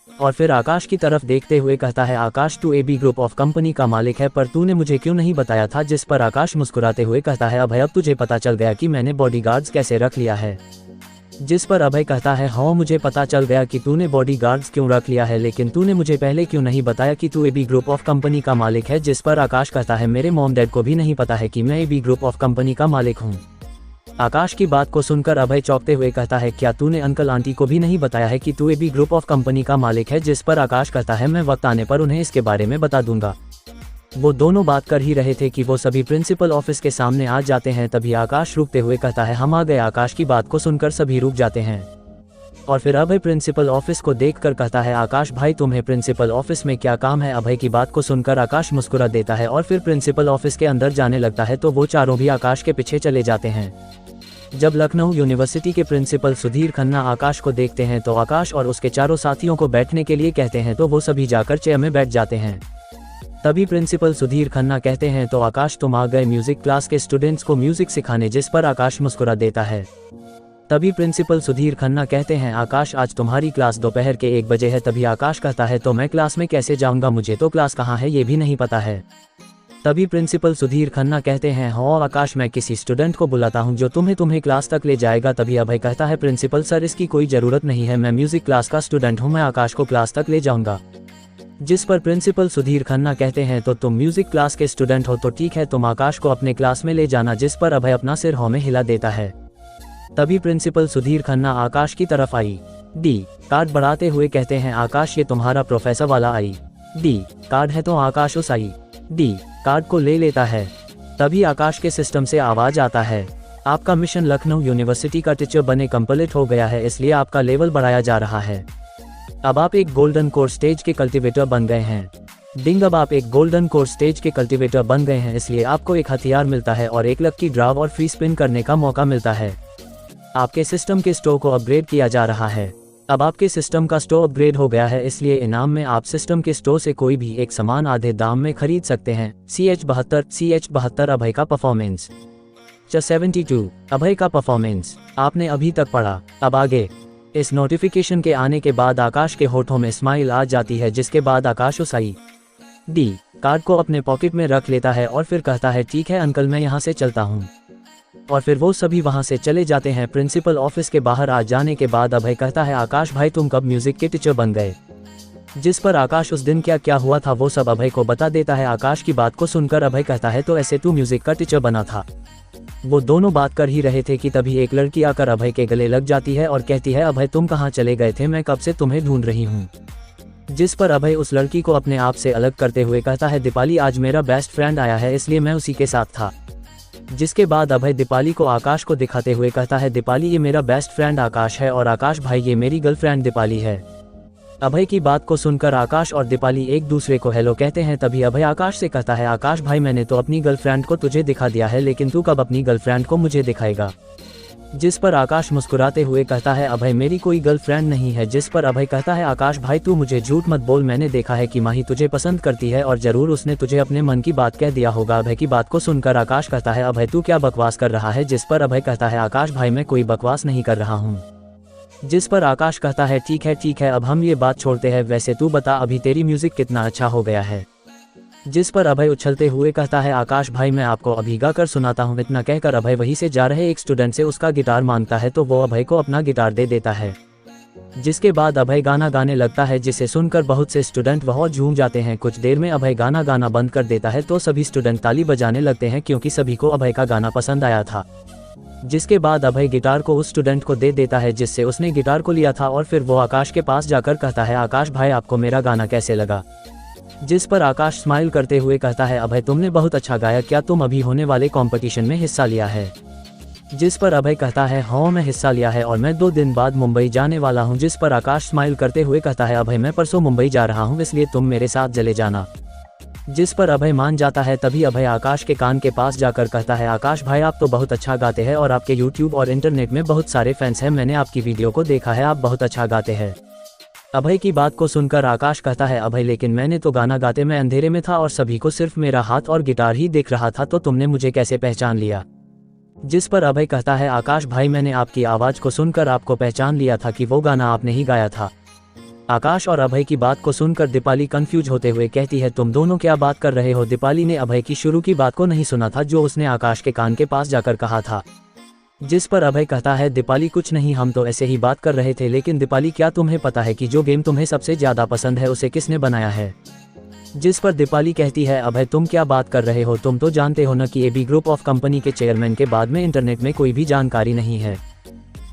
और फिर आकाश की तरफ देखते हुए कहता है, आकाश तू एबी ग्रुप ऑफ कंपनी का मालिक है, पर तूने मुझे क्यों नहीं बताया था। जिस पर आकाश मुस्कुराते हुए कहता है, अभय अब तुझे पता चल गया कि मैंने बॉडीगार्ड्स कैसे रख लिया है। जिस पर अभय कहता है, हाँ मुझे पता चल गया कि तूने बॉडीगार्ड्स क्यों रख लिया है, लेकिन तूने मुझे पहले क्यों नहीं बताया कि तू एबी ग्रुप ऑफ कंपनी का मालिक है। जिस पर आकाश कहता है, मेरे मॉम डैड को भी नहीं पता है कि मैं एबी ग्रुप ऑफ कंपनी का मालिक हूँ। आकाश की बात को सुनकर अभय चौंकते हुए कहता है, क्या तूने अंकल आंटी को भी नहीं बताया है कि तू एबी ग्रुप ऑफ कंपनी का मालिक है। जिस पर आकाश कहता है, मैं वक्त आने पर उन्हें इसके बारे में बता दूंगा। वो दोनों बात कर ही रहे थे कि वो सभी प्रिंसिपल ऑफिस के सामने आ जाते हैं। तभी आकाश रुकते हुए कहता है, हम आ गए। आकाश की बात को सुनकर सभी रुक जाते हैं और फिर अभय प्रिंसिपल ऑफिस को देखकर कहता है, आकाश भाई तुम्हें प्रिंसिपल ऑफिस में क्या काम है। अभय की बात को सुनकर आकाश मुस्कुरा देता है और फिर प्रिंसिपल ऑफिस के अंदर जाने लगता है तो वो चारों भी आकाश के पीछे चले जाते हैं। जब लखनऊ यूनिवर्सिटी के प्रिंसिपल सुधीर खन्ना आकाश को देखते हैं तो आकाश और उसके चारों साथियों को बैठने के लिए कहते हैं तो वो सभी जाकर चेयर में बैठ जाते हैं। तभी प्रिंसिपल सुधीर खन्ना कहते हैं, तो आकाश तुम आ गए म्यूजिक क्लास के स्टूडेंट्स को म्यूजिक सिखाने। जिस पर आकाश मुस्कुरा देता है। तभी प्रिंसिपल सुधीर खन्ना कहते हैं, आकाश आज तुम्हारी क्लास दोपहर के 1 बजे है। तभी आकाश कहता है, तो मैं क्लास में कैसे जाऊंगा, मुझे तो क्लास कहाँ है ये भी नहीं पता है। तभी प्रिंसिपल सुधीर खन्ना कहते हैं, हाँ आकाश मैं किसी स्टूडेंट को बुलाता हूँ जो तुम्हें क्लास तक ले जाएगा। तभी अभय कहता है, प्रिंसिपल सर इसकी कोई ज़रूरत नहीं है, मैं म्यूजिक क्लास का स्टूडेंट हूँ, मैं आकाश को क्लास तक ले जाऊँगा। जिस पर प्रिंसिपल सुधीर खन्ना कहते हैं, तो तुम म्यूजिक क्लास के स्टूडेंट हो तो ठीक है, तुम आकाश को अपने क्लास में ले जाना। जिस पर अभय अपना सिर हाँ में हिला देता है। तभी प्रिंसिपल सुधीर खन्ना आकाश की तरफ ID कार्ड बढ़ाते हुए कहते हैं, आकाश ये तुम्हारा प्रोफेसर वाला ID कार्ड है। तो आकाश उस ID कार्ड को ले लेता है। तभी आकाश के सिस्टम से आवाज आता है, आपका मिशन लखनऊ यूनिवर्सिटी का टीचर बने कंप्लीट हो गया है, इसलिए आपका लेवल बढ़ाया जा रहा है। अब आप एक गोल्डन कोर स्टेज के कल्टीवेटर बन गए हैं। अब आप एक गोल्डन कोर स्टेज के कल्टीवेटर बन गए हैं, इसलिए आपको एक हथियार मिलता है और एक लकी ड्राव और फ्री स्पिन करने का मौका मिलता है। आपके सिस्टम के स्टोर को अपग्रेड किया जा रहा है। अब आपके सिस्टम का स्टोर अपग्रेड हो गया है, इसलिए इनाम में आप सिस्टम के स्टोर से कोई भी एक सामान आधे दाम में खरीद सकते हैं। CH72 अभय का परफॉर्मेंस। 72 अभय का परफॉर्मेंस आपने अभी तक पढ़ा। अब आगे। इस नोटिफिकेशन के आने के बाद आकाश के होठों में स्माइल आ जाती है, जिसके बाद आकाश उस ID कार्ड को अपने पॉकेट में रख लेता है और फिर कहता है, ठीक है अंकल मैं यहाँ से चलता हूँ। और फिर वो सभी वहाँ से चले जाते हैं। प्रिंसिपल ऑफिस के बाहर आ जाने के बाद अभय कहता है, आकाश भाई तुम कब म्यूजिक के टीचर बन गए। जिस पर आकाश उस दिन क्या क्या हुआ था वो सब अभय को बता देता है। आकाश की बात को सुनकर अभय कहता है, तो ऐसे तू म्यूजिक का टीचर बना था। वो दोनों बात कर ही रहे थे कि तभी एक लड़की आकर अभय के गले लग जाती है और कहती है, अभय तुम कहाँ चले गए थे, मैं कब से तुम्हें ढूंढ रही हूँ। जिस पर अभय उस लड़की को अपने आप से अलग करते हुए कहता है, दीपाली आज मेरा बेस्ट फ्रेंड आया है इसलिए मैं उसी के साथ था। जिसके बाद अभय दीपाली को आकाश को दिखाते हुए कहता है, दीपाली ये मेरा बेस्ट फ्रेंड आकाश है और आकाश भाई ये मेरी गर्लफ्रेंड दीपाली है। अभय की बात को सुनकर आकाश और दीपाली एक दूसरे को हेलो कहते हैं। तभी अभय आकाश से कहता है, आकाश भाई मैंने तो अपनी गर्लफ्रेंड को तुझे दिखा दिया है, लेकिन तू कब अपनी गर्लफ्रेंड को मुझे दिखाएगा। जिस पर आकाश मुस्कुराते हुए कहता है, अभय मेरी कोई गर्लफ्रेंड नहीं है। जिस पर अभय कहता है, आकाश भाई तू मुझे झूठ मत बोल, मैंने देखा है कि माही तुझे पसंद करती है और जरूर उसने तुझे अपने मन की बात कह दिया होगा। अभय की बात को सुनकर आकाश कहता है, अभय तू क्या बकवास कर रहा है। जिस पर अभय कहता है, आकाश भाई मैं कोई बकवास नहीं कर रहा हूँ। जिस पर आकाश कहता है, ठीक है अब हम ये बात छोड़ते हैं, वैसे तू बता अभी तेरी म्यूजिक कितना अच्छा हो गया है। जिस पर अभय उछलते हुए कहता है, आकाश भाई मैं आपको अभी गा कर सुनाता हूँ। इतना कहकर अभय वहीं से जा रहे एक स्टूडेंट से उसका गिटार मांगता है, तो वो अभय को अपना गिटार दे देता है। जिसके बाद अभय गाना गाने लगता है, जिसे सुनकर बहुत से स्टूडेंट बहुत झूम जाते हैं। कुछ देर में अभय गाना गाना बंद कर देता है तो सभी स्टूडेंट ताली बजाने लगते हैं, क्योंकि सभी को अभय का गाना पसंद आया था। जिसके बाद अभय गिटार को उस स्टूडेंट को दे देता है जिससे उसने गिटार को लिया था और फिर वो आकाश के पास जाकर कहता है, आकाश भाई आपको मेरा गाना कैसे लगा। जिस पर आकाश स्माइल करते हुए कहता है, अभय तुमने बहुत अच्छा गाया, क्या तुम अभी होने वाले कंपटीशन में हिस्सा लिया है। जिस पर अभय कहता है, हाँ मैं हिस्सा लिया है और मैं 2 दिन बाद मुंबई जाने वाला हूँ। जिस पर आकाश स्माइल करते हुए कहता है, अभय मैं परसों मुंबई जा रहा हूँ, इसलिए तुम मेरे साथ चले जाना। जिस पर अभय मान जाता है। तभी अभय आकाश के कान के पास जाकर कहता है, आकाश भाई आप तो बहुत अच्छा गाते हैं और आपके YouTube और इंटरनेट में बहुत सारे फैंस हैं, मैंने आपकी वीडियो को देखा है, आप बहुत अच्छा गाते हैं। अभय की बात को सुनकर आकाश कहता है, अभय लेकिन मैंने तो गाना गाते में अंधेरे में था और सभी को सिर्फ मेरा हाथ और गिटार ही दिख रहा था, तो तुमने मुझे कैसे पहचान लिया? जिस पर अभय कहता है, आकाश भाई मैंने आपकी आवाज़ को सुनकर आपको पहचान लिया था कि वो गाना आपने ही गाया था। आकाश और अभय की बात को सुनकर दीपाली कंफ्यूज होते हुए कहती है, तुम दोनों क्या बात कर रहे हो? दीपाली ने अभय की शुरू की बात को नहीं सुना था जो उसने आकाश के कान के पास जाकर कहा था। जिस पर अभय कहता है, दीपाली कुछ नहीं, हम तो ऐसे ही बात कर रहे थे। लेकिन दीपाली क्या तुम्हें पता है कि जो गेम तुम्हें सबसे ज़्यादा पसंद है उसे किसने बनाया है? जिस पर दीपाली कहती है, अभय तुम क्या बात कर रहे हो? तुम तो जानते हो न कि एबी ग्रुप ऑफ कंपनी के चेयरमैन के बाद में इंटरनेट में कोई भी जानकारी नहीं है।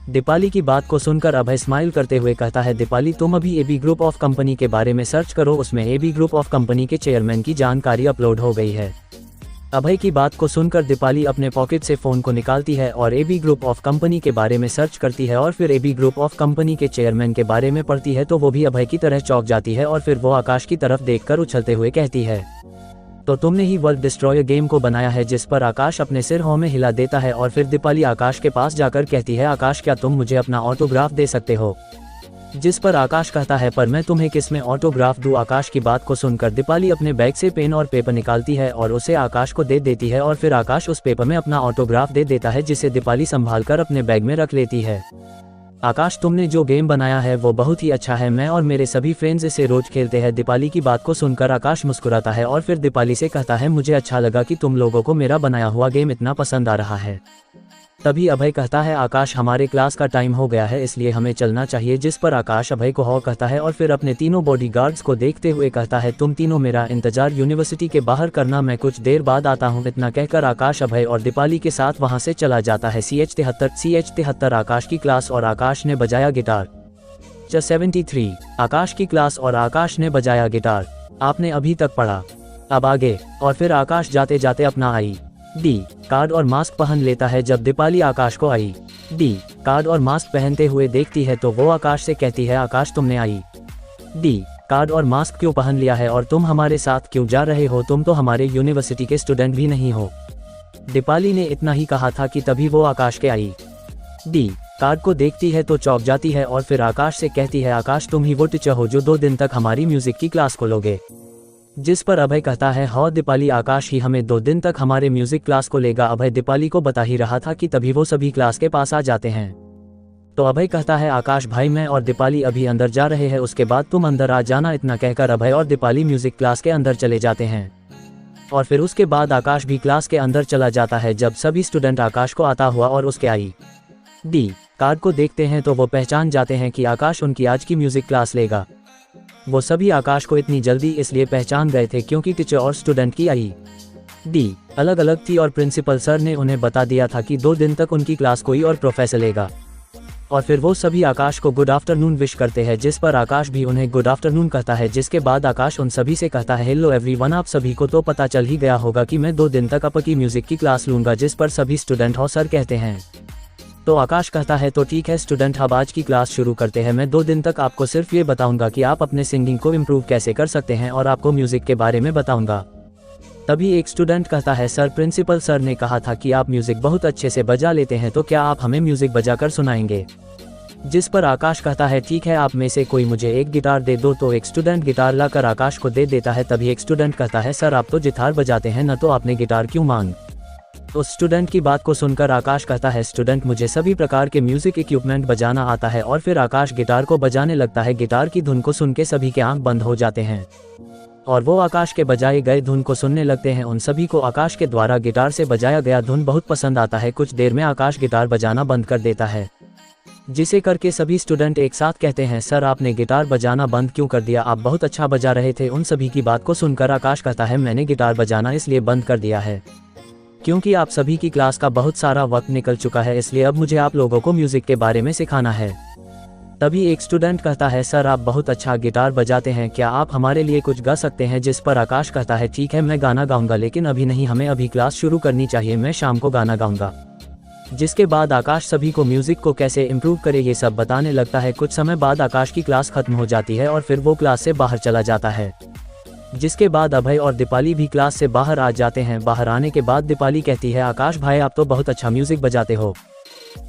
दीपाली की बात को सुनकर अभय स्माइल करते हुए कहता है, दीपाली तुम अभी एबी ग्रुप ऑफ कंपनी के बारे में सर्च करो, उसमें एबी ग्रुप ऑफ कंपनी के चेयरमैन की जानकारी अपलोड हो गई है। अभय की बात को सुनकर दीपाली अपने पॉकेट से फ़ोन को निकालती है और एबी ग्रुप ऑफ कंपनी के बारे में सर्च करती है और फिर एबी ग्रुप ऑफ कंपनी के चेयरमैन के बारे में पढ़ती है तो वो भी अभय की तरह चौंक जाती है और फिर वो आकाश की तरफ देखकर उछलते हुए कहती है, तो तुमने ही वर्ल्ड डिस्ट्रॉयर गेम को बनाया है? जिस पर आकाश अपने सिर हाँ में हिला देता है और फिर दीपाली आकाश के पास जाकर कहती है, आकाश क्या तुम मुझे अपना ऑटोग्राफ दे सकते हो? जिस पर आकाश कहता है, पर मैं तुम्हें किस में ऑटोग्राफ दूं? आकाश की बात को सुनकर दीपाली अपने बैग से पेन और पेपर निकालती है और उसे आकाश को दे देती है और फिर आकाश उस पेपर में अपना ऑटोग्राफ दे देता है जिसे दीपाली संभाल कर अपने बैग में रख लेती है। आकाश तुमने जो गेम बनाया है वो बहुत ही अच्छा है, मैं और मेरे सभी फ्रेंड्स इसे रोज खेलते हैं। दीपाली की बात को सुनकर आकाश मुस्कुराता है और फिर दीपाली से कहता है, मुझे अच्छा लगा कि तुम लोगों को मेरा बनाया हुआ गेम इतना पसंद आ रहा है। तभी अभय कहता है, आकाश हमारे क्लास का टाइम हो गया है इसलिए हमें चलना चाहिए। जिस पर आकाश अभय को हाँ कहता है और फिर अपने तीनों बॉडीगार्ड्स को देखते हुए कहता है, तुम तीनों मेरा इंतजार यूनिवर्सिटी के बाहर करना, मैं कुछ देर बाद आता हूँ। इतना कहकर आकाश अभय और दीपाली के साथ वहाँ से चला जाता है। CH-73 आकाश की क्लास और आकाश ने बजाया गिटार। 73 आकाश की क्लास और आकाश ने बजाया गिटार। आपने अभी तक पढ़ा, अब आगे। और फिर आकाश जाते जाते अपना ID कार्ड और मास्क पहन लेता है। जब दीपाली आकाश को ID कार्ड और मास्क पहनते हुए देखती है तो वो आकाश से कहती है, आकाश तुमने ID कार्ड और मास्क क्यों पहन लिया है और तुम हमारे साथ क्यों जा रहे हो? तुम तो हमारे यूनिवर्सिटी के स्टूडेंट भी नहीं हो। दीपाली ने इतना ही कहा था कि तभी वो आकाश के ID कार्ड को देखती है तो चौंक जाती है और फिर आकाश से कहती है, आकाश तुम ही वो टीचर हो जो 2 दिन तक हमारी म्यूजिक की क्लास को लोगे? जिस पर अभय कहता है, हाँ दीपाली, आकाश ही हमें 2 दिन तक हमारे म्यूजिक क्लास को लेगा। अभय दीपाली को बता ही रहा था कि तभी वो सभी क्लास के पास आ जाते हैं। तो अभय कहता है, आकाश भाई मैं और दीपाली अभी अंदर जा रहे हैं, उसके बाद तुम अंदर आ जाना। इतना कहकर अभय और दीपाली म्यूजिक क्लास के अंदर चले जाते हैं और फिर उसके बाद आकाश भी क्लास के अंदर चला जाता है। जब सभी स्टूडेंट आकाश को आता हुआ और उसके ID कार्ड को देखते हैं तो वो पहचान जाते हैं कि आकाश उनकी आज की म्यूजिक क्लास लेगा। वो सभी आकाश को इतनी जल्दी इसलिए पहचान गए थे क्योंकि टीचर और स्टूडेंट की ID अलग अलग थी और प्रिंसिपल सर ने उन्हें बता दिया था कि 2 दिन तक उनकी क्लास कोई और प्रोफेसर लेगा। और फिर वो सभी आकाश को गुड आफ्टरनून विश करते हैं, जिस पर आकाश भी उन्हें गुड आफ्टरनून कहता है। जिसके बाद आकाश उन सभी से कहता है, हेलो एवरीवन, आप सभी को तो पता चल ही गया होगा कि मैं 2 दिन तक आपकी म्यूजिक की क्लास लूंगा। जिस पर सभी स्टूडेंट हो सर कहते हैं। तो आकाश कहता है, तो ठीक है स्टूडेंट, अब आज की क्लास शुरू करते हैं। मैं 2 दिन तक आपको सिर्फ ये बताऊंगा कि आप अपने सिंगिंग को इम्प्रूव कैसे कर सकते हैं और आपको म्यूजिक के बारे में बताऊंगा। तभी एक स्टूडेंट कहता है, सर प्रिंसिपल सर ने कहा था कि आप म्यूजिक बहुत अच्छे से बजा लेते हैं, तो क्या आप हमें म्यूजिक बजाकर सुनाएंगे? जिस पर आकाश कहता है, ठीक है, आप में से कोई मुझे एक गिटार दे दो। तो एक स्टूडेंट गिटार लाकर आकाश को दे देता है। तभी एक स्टूडेंट कहता है, सर आप तो गिटार बजाते हैं न, तो आपने गिटार क्यों मांग? तो स्टूडेंट की बात को सुनकर आकाश कहता है, स्टूडेंट मुझे सभी प्रकार के म्यूजिक इक्विपमेंट बजाना आता है। और फिर आकाश गिटार को बजाने लगता है। गिटार की धुन को सुन के सभी के आंख बंद हो जाते हैं और वो आकाश के बजाए गए धुन को सुनने लगते हैं। उन सभी को आकाश के द्वारा गिटार से बजाया गया धुन बहुत पसंद आता है। कुछ देर में आकाश गिटार बजाना बंद कर देता है, जिसे करके सभी स्टूडेंट एक साथ कहते हैं, सर आपने गिटार बजाना बंद क्यों कर दिया? आप बहुत अच्छा बजा रहे थे। उन सभी की बात को सुनकर आकाश कहता है, मैंने गिटार बजाना इसलिए बंद कर दिया है क्योंकि आप सभी की क्लास का बहुत सारा वक्त निकल चुका है, इसलिए अब मुझे आप लोगों को म्यूजिक के बारे में सिखाना है। तभी एक स्टूडेंट कहता है, सर आप बहुत अच्छा गिटार बजाते हैं, क्या आप हमारे लिए कुछ गा सकते हैं? जिस पर आकाश कहता है, ठीक है मैं गाना गाऊंगा, लेकिन अभी नहीं, हमें अभी क्लास शुरू करनी चाहिए, मैं शाम को गाना गाऊंगा। जिसके बाद आकाश सभी को म्यूजिक को कैसे इम्प्रूव करे ये सब बताने लगता है। कुछ समय बाद आकाश की क्लास खत्म हो जाती है और फिर वो क्लास से बाहर चला जाता है। जिसके बाद अभय और दीपाली भी क्लास से बाहर आ जाते हैं। बाहर आने के बाद दीपाली कहती है, आकाश भाई आप तो बहुत अच्छा म्यूजिक बजाते हो,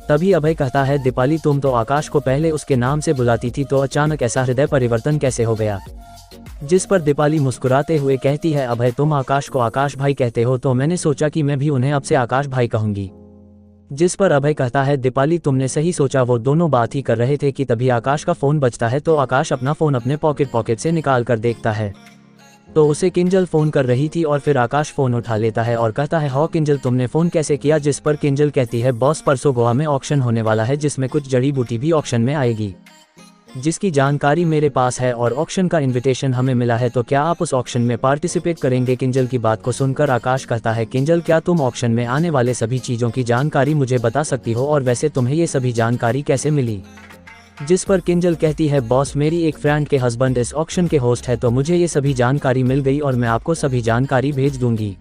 तभी अभय कहता है, दीपाली तुम तो आकाश को पहले उसके नाम से बुलाती थी, तो अचानक ऐसा हृदय परिवर्तन कैसे हो गया? जिस पर दीपाली मुस्कुराते हुए कहती है, अभय तुम आकाश को आकाश भाई कहते हो, तो मैंने सोचा कि मैं भी उन्हें अब से आकाश भाई कहूंगी। जिस पर अभय कहता है, दीपाली तुमने सही सोचा। वो दोनों बात ही कर रहे थे कि तभी आकाश का फोन बजता है, तो आकाश अपना फोन अपने पॉकेट से निकाल कर देखता है तो उसे किंजल फोन कर रही थी, और फिर आकाश फोन उठा लेता है और कहता है, हाँ किंजल तुमने फोन कैसे किया? जिस पर किंजल कहती है, बॉस परसों गोवा में ऑक्शन होने वाला है जिसमें कुछ जड़ी बूटी भी ऑक्शन में आएगी, जिसकी जानकारी मेरे पास है और ऑक्शन का इनविटेशन हमें मिला है, तो क्या आप उस ऑक्शन में पार्टिसिपेट करेंगे? किंजल की बात को सुनकर आकाश कहता है, किंजल क्या तुम ऑक्शन में आने वाले सभी चीज़ों की जानकारी मुझे बता सकती हो, और वैसे तुम्हें ये सभी जानकारी कैसे मिली? जिस पर किंजल कहती है, बॉस मेरी एक फ्रेंड के हस्बैंड इस ऑक्शन के होस्ट है, तो मुझे ये सभी जानकारी मिल गई और मैं आपको सभी जानकारी भेज दूंगी।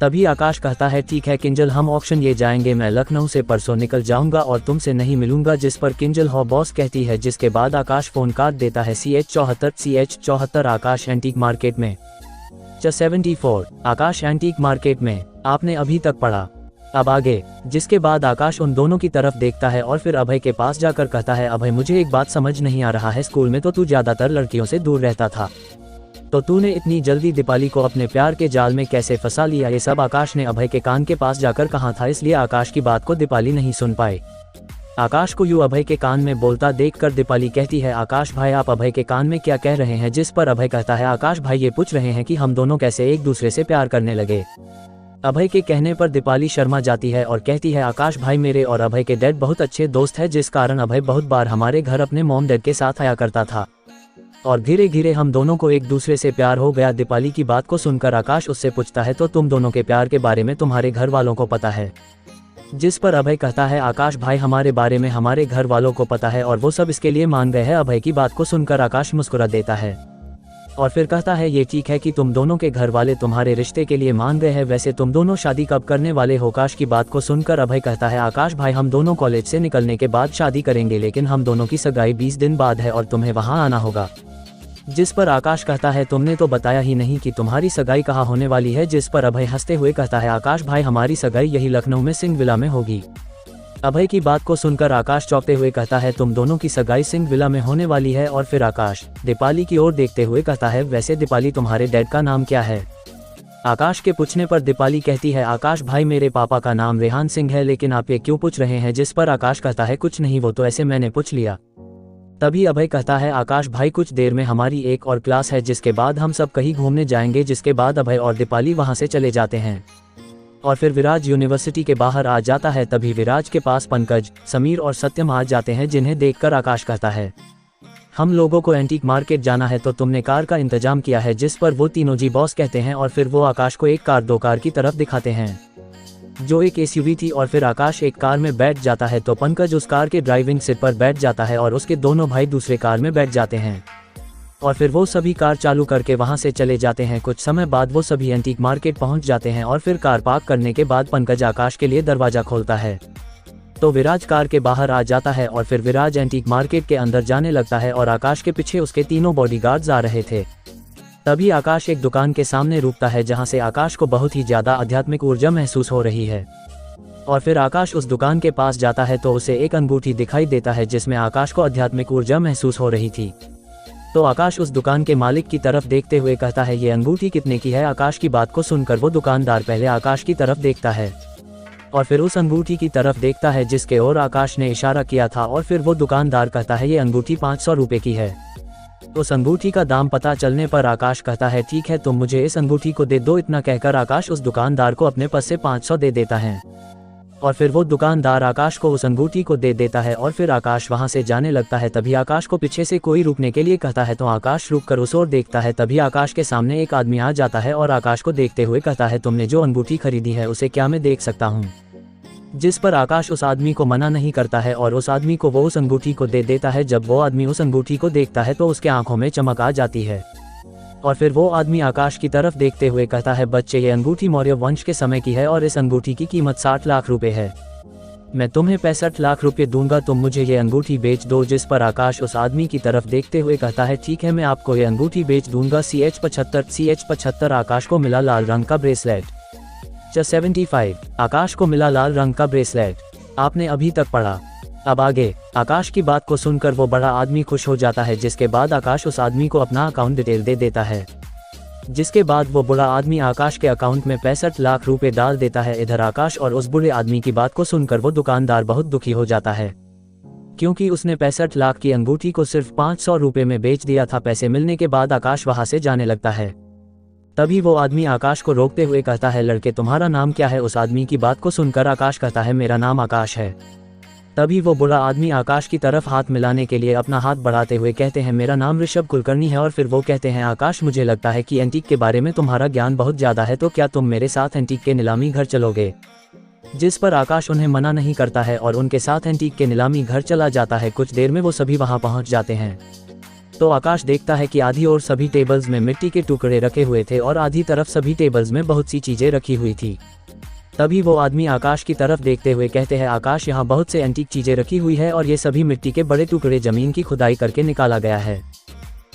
तभी आकाश कहता है, ठीक है किंजल हम ऑक्शन ये जाएंगे, मैं लखनऊ से परसों निकल जाऊंगा और तुमसे नहीं मिलूंगा। जिस पर किंजल हो बॉस कहती है, जिसके बाद आकाश फोन काट देता है। CH74 आकाश एंटीक मार्केट में। 74 आकाश एंटीक मार्केट में आपने अभी तक पढ़ा, अब आगे। जिसके बाद आकाश उन दोनों की तरफ देखता है और फिर अभय के पास जाकर कहता है, अभय मुझे एक बात समझ नहीं आ रहा है, स्कूल में तो तू ज्यादातर लड़कियों से दूर रहता था, तो तूने इतनी जल्दी दीपाली को अपने प्यार के जाल में कैसे फंसा लिया? ये सब आकाश ने अभय के कान के पास जाकर कहा था, इसलिए आकाश की बात को दीपाली नहीं सुन पाए। आकाश को यूं अभय के कान में बोलता देखकर दीपाली कहती है, आकाश भाई आप अभय के कान में क्या कह रहे हैं? जिस पर अभय कहता है, आकाश भाई ये पूछ रहे हैं कि हम दोनों कैसे एक दूसरे से प्यार करने लगे। अभय के कहने पर दीपाली शर्मा जाती है और कहती है, आकाश भाई मेरे और अभय के डैड बहुत अच्छे दोस्त हैं, जिस कारण अभय बहुत बार हमारे घर अपने मॉम डैड के साथ आया करता था और धीरे धीरे हम दोनों को एक दूसरे से प्यार हो गया। दीपाली की बात को सुनकर आकाश उससे पूछता है, तो तुम दोनों के प्यार के बारे में तुम्हारे घर वालों को पता है? जिस पर अभय कहता है, आकाश भाई हमारे बारे में हमारे घर वालों को पता है और वो सब इसके लिए मान गए हैं। अभय की बात को सुनकर आकाश मुस्कुरा देता है और फिर कहता है, ये ठीक है कि तुम दोनों के घर वाले तुम्हारे रिश्ते के लिए मान गए हैं, वैसे तुम दोनों शादी कब करने वाले हो? आकाश की बात को सुनकर अभय कहता है, आकाश भाई हम दोनों कॉलेज से निकलने के बाद शादी करेंगे, लेकिन हम दोनों की सगाई 20 दिन बाद है और तुम्हें वहां आना होगा। जिस पर आकाश कहता है, तुमने तो बताया ही नहीं कि तुम्हारी सगाई कहाँ होने वाली है? जिस पर अभय हंसते हुए कहता है, आकाश भाई हमारी सगाई यही लखनऊ में सिंह विला में होगी। अभय की बात को सुनकर आकाश चौंकते हुए कहता है, तुम दोनों की सगाई सिंह विला में होने वाली है? और फिर आकाश दीपाली की ओर देखते हुए कहता है, वैसे दीपाली तुम्हारे डैड का नाम क्या है? आकाश के पूछने पर दीपाली कहती है, आकाश भाई मेरे पापा का नाम रेहान सिंह है, लेकिन आप ये क्यों पूछ रहे हैं? जिस पर आकाश कहता है, कुछ नहीं, वो तो ऐसे मैंने पूछ लिया। तभी अभय कहता है, आकाश भाई कुछ देर में हमारी एक और क्लास है, जिसके बाद हम सब कहीं घूमने जाएंगे। जिसके बाद अभय और दीपाली वहां से चले जाते हैं और फिर विराज यूनिवर्सिटी के बाहर आ जाता है। तभी विराज के पास पंकज, समीर और सत्यम आ जाते हैं, जिन्हें देखकर आकाश कहता है, हम लोगों को एंटीक मार्केट जाना है, तो तुमने कार का इंतजाम किया है? जिस पर वो तीनों जी बॉस कहते हैं और फिर वो आकाश को एक कार 2 कार की तरफ दिखाते हैं जो एक SUV थी, और फिर आकाश एक कार में बैठ जाता है, तो पंकज उस कार के ड्राइविंग सीट पर बैठ जाता है और उसके दोनों भाई दूसरे कार में बैठ जाते हैं और फिर वो सभी कार चालू करके वहां से चले जाते हैं। कुछ समय बाद वो सभी एंटीक मार्केट पहुंच जाते हैं और फिर कार पार्क करने के बाद पंकज आकाश के लिए दरवाजा खोलता है, तो विराज कार के बाहर आ जाता है और फिर विराज एंटीक मार्केट के अंदर जाने लगता है और आकाश के पीछे उसके तीनों बॉडीगार्ड्स आ रहे थे। तभी आकाश एक दुकान के सामने रुकता है, जहां से आकाश को बहुत ही ज्यादा आध्यात्मिक ऊर्जा महसूस हो रही है और फिर आकाश उस दुकान के पास जाता है, तो उसे एक अंगूठी दिखाई देता है जिसमें आकाश को आध्यात्मिक ऊर्जा महसूस हो रही थी। तो आकाश उस दुकान के मालिक की तरफ देखते हुए कहता है, ये अंगूठी कितने की है? आकाश की बात को सुनकर वो दुकानदार पहले आकाश की तरफ देखता है और फिर उस अंगूठी की तरफ देखता है जिसके ओर आकाश ने इशारा किया था, और फिर वो दुकानदार कहता है, ये अंगूठी 500 रुपए की है। उस अंगूठी का दाम पता चलने पर आकाश कहता है, ठीक है तुम मुझे इस अंगूठी को दे दो। इतना कहकर आकाश उस दुकानदार को अपने पास से 500 दे देता है और फिर वो दुकानदार आकाश को उस अंगूठी को दे देता है और फिर आकाश वहां से जाने लगता है। तभी आकाश को पीछे से कोई रुकने के लिए कहता है, तो आकाश रुककर उस ओर देखता है। तभी आकाश के सामने एक आदमी आ जाता है और आकाश को देखते हुए कहता है, तुमने जो अंगूठी खरीदी है उसे क्या मैं देख सकता हूँ? जिस पर आकाश उस आदमी को मना नहीं करता है और उस आदमी को वो उस अंगूठी को दे देता है। जब वो आदमी उस अंगूठी को देखता है तो उसके आंखों में चमक आ जाती है और फिर वो आदमी आकाश की तरफ देखते हुए कहता है, बच्चे ये अंगूठी मौर्य वंश के समय की है और इस अंगूठी की कीमत 60 लाख रुपए है। मैं तुम्हें 65 लाख रुपए दूंगा, तुम मुझे ये अंगूठी बेच दो। जिस पर आकाश उस आदमी की तरफ देखते हुए कहता है, ठीक है मैं आपको ये अंगूठी बेच दूंगा। CH75 आकाश को मिला लाल रंग का ब्रेसलेट। 75 आकाश को मिला लाल रंग का ब्रेसलेट। आपने अभी तक पढ़ा। अब आगे। आकाश की बात को सुनकर वो बड़ा आदमी खुश हो जाता है, जिसके बाद आकाश उस आदमी को अपना अकाउंट डिटेल दे देता है। जिसके बाद वो बुरा आदमी आकाश के अकाउंट में 65 लाख रुपए डाल देता है। इधर आकाश और उस बुरे आदमी की बात को सुनकर वो दुकानदार बहुत दुखी हो जाता है, क्योंकि उसने 65 लाख की अंगूठी को सिर्फ 500 रुपए में बेच दिया था। पैसे मिलने के बाद आकाश वहां से जाने लगता है। तभी वो आदमी आकाश को रोकते हुए कहता है, लड़के तुम्हारा नाम क्या है? उस आदमी की बात को सुनकर आकाश कहता है, मेरा नाम आकाश है। तभी वो बुरा आदमी आकाश की तरफ हाथ मिलाने के लिए अपना हाथ बढ़ाते हुए कहते हैं, मेरा नाम ऋषभ कुलकर्णी है। और फिर वो कहते हैं, आकाश मुझे लगता है कि एंटीक के बारे में तुम्हारा ज्ञान बहुत ज़्यादा है, तो क्या तुम मेरे साथ एंटीक के नीलामी घर चलोगे? जिस पर आकाश उन्हें मना नहीं करता है और उनके साथ एंटीक के नीलामी घर चला जाता है। कुछ देर में वो सभी वहां पहुंच जाते हैं तो आकाश देखता है कि आधी ओर सभी टेबल्स में मिट्टी के टुकड़े रखे हुए थे और आधी तरफ सभी टेबल्स में बहुत सी चीजें रखी हुई थी। तभी वो आदमी आकाश की तरफ देखते हुए कहते हैं, आकाश यहाँ बहुत से एंटीक चीजें रखी हुई है और ये सभी मिट्टी के बड़े टुकड़े जमीन की खुदाई करके निकाला गया है।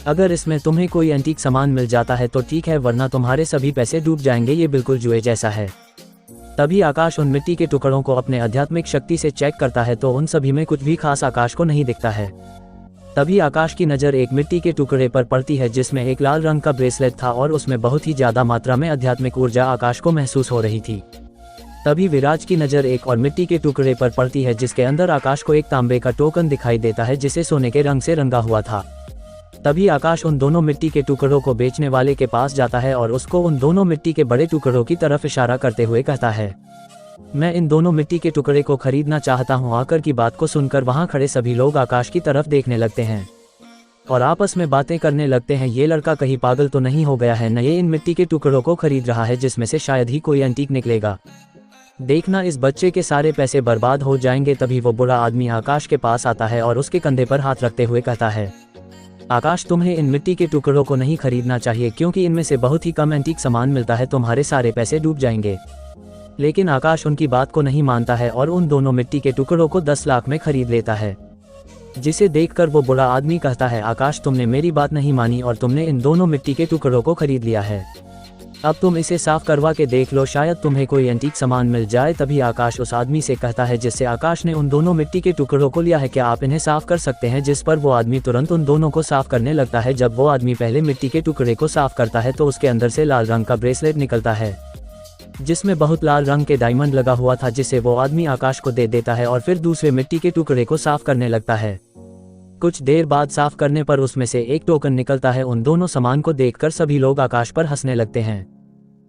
अगर इसमें तुम्हें कोई एंटीक सामान मिल जाता है तो ठीक है, वरना तुम्हारे सभी पैसे डूब जाएंगे। ये बिल्कुल जुए जैसा है। तभी आकाश उन मिट्टी के टुकड़ों को अपने आध्यात्मिक शक्ति से चेक करता है तो उन सभी में कुछ भी खास आकाश को नहीं दिखता है। तभी आकाश की नज़र एक मिट्टी के टुकड़े पर पड़ती है जिसमें एक लाल रंग का ब्रेसलेट था और उसमें बहुत ही ज्यादा मात्रा में आध्यात्मिक ऊर्जा आकाश को महसूस हो रही थी। तभी विराज की नज़र एक और मिट्टी के टुकड़े पर पड़ती है जिसके अंदर आकाश को एक तांबे का टोकन दिखाई देता है जिसे सोने के रंग से रंगा हुआ था। तभी आकाश उन दोनों मिट्टी के टुकड़ों को बेचने वाले के पास जाता है और उसको उन दोनों मिट्टी के बड़े टुकड़ों की तरफ इशारा करते हुए कहता है, मैं इन दोनों मिट्टी के टुकड़े को खरीदना चाहता हूँ। आकर की बात को सुनकर वहाँ खड़े सभी लोग आकाश की तरफ देखने लगते हैं और आपस में बातें करने लगते हैं, ये लड़का कहीं पागल तो नहीं हो गया है न, ये इन मिट्टी के टुकड़ों को खरीद रहा है जिसमें से शायद ही कोई एंटीक निकलेगा। देखना, इस बच्चे के सारे पैसे बर्बाद हो जाएंगे। तभी वो बुरा आदमी आकाश के पास आता है और उसके कंधे पर हाथ रखते हुए कहता है, आकाश तुम्हें इन मिट्टी के टुकड़ों को नहीं खरीदना चाहिए क्योंकि इनमें से बहुत ही कम एंटीक सामान मिलता है, तुम्हारे सारे पैसे डूब जाएंगे। लेकिन आकाश उनकी बात को नहीं मानता है और उन दोनों मिट्टी के टुकड़ों को 10 लाख में खरीद लेता है। जिसे देखकर वो बुरा आदमी कहता है, आकाश तुमने मेरी बात नहीं मानी और तुमने इन दोनों मिट्टी के टुकड़ों को खरीद लिया है। अब तुम इसे साफ करवा के देख लो, शायद तुम्हें कोई एंटीक सामान मिल जाए। तभी आकाश उस आदमी से कहता है जिससे आकाश ने उन दोनों मिट्टी के टुकड़ों को लिया है, क्या आप इन्हें साफ कर सकते हैं? जिस पर वो आदमी तुरंत उन दोनों को साफ करने लगता है। जब वो आदमी पहले मिट्टी के टुकड़े को साफ करता है तो उसके अंदर से लाल रंग का ब्रेसलेट निकलता है जिसमें बहुत लाल रंग के डायमंड लगा हुआ था, जिसे वो आदमी आकाश को दे देता है और फिर दूसरे मिट्टी के टुकड़े को साफ करने लगता है। कुछ देर बाद साफ करने पर उसमें से एक टोकन निकलता है। उन दोनों सामान को देखकर सभी लोग आकाश पर हंसने लगते हैं,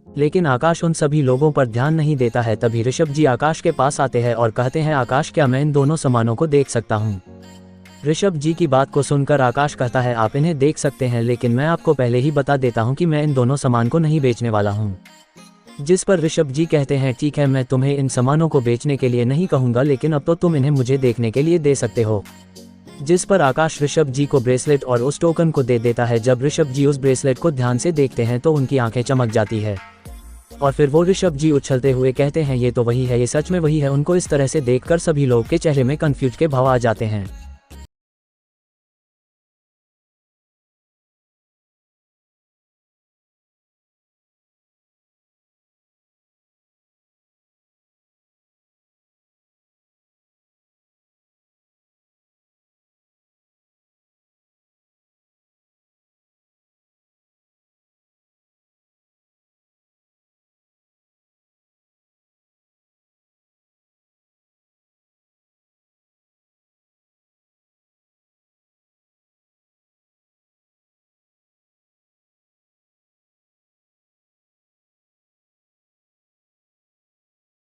लेकिन आकाश उन सभी लोगों पर ध्यान नहीं देता है। तभी ऋषभ जी आकाश के पास आते हैं और कहते हैं, आकाश क्या मैं इन दोनों सामानों को देख सकता हूँ? ऋषभ जी की बात को सुनकर आकाश कहता है, आप इन्हें देख सकते हैं, लेकिन मैं आपको पहले ही बता देता हूँ कि मैं इन दोनों सामान को नहीं बेचने वाला हूँ। जिस पर ऋषभ जी कहते हैं, ठीक है, मैं तुम्हें इन सामानों को बेचने के लिए नहीं कहूँगा, लेकिन अब तो तुम इन्हें मुझे देखने के लिए दे सकते हो। जिस पर आकाश ऋषभ जी को ब्रेसलेट और उस टोकन को दे देता है। जब ऋषभ जी उस ब्रेसलेट को ध्यान से देखते हैं तो उनकी आंखें चमक जाती है और फिर वो ऋषभ जी उछलते हुए कहते हैं, ये तो वही है, ये सच में वही है। उनको इस तरह से देखकर सभी लोग के चेहरे में कंफ्यूज के भाव आ जाते हैं।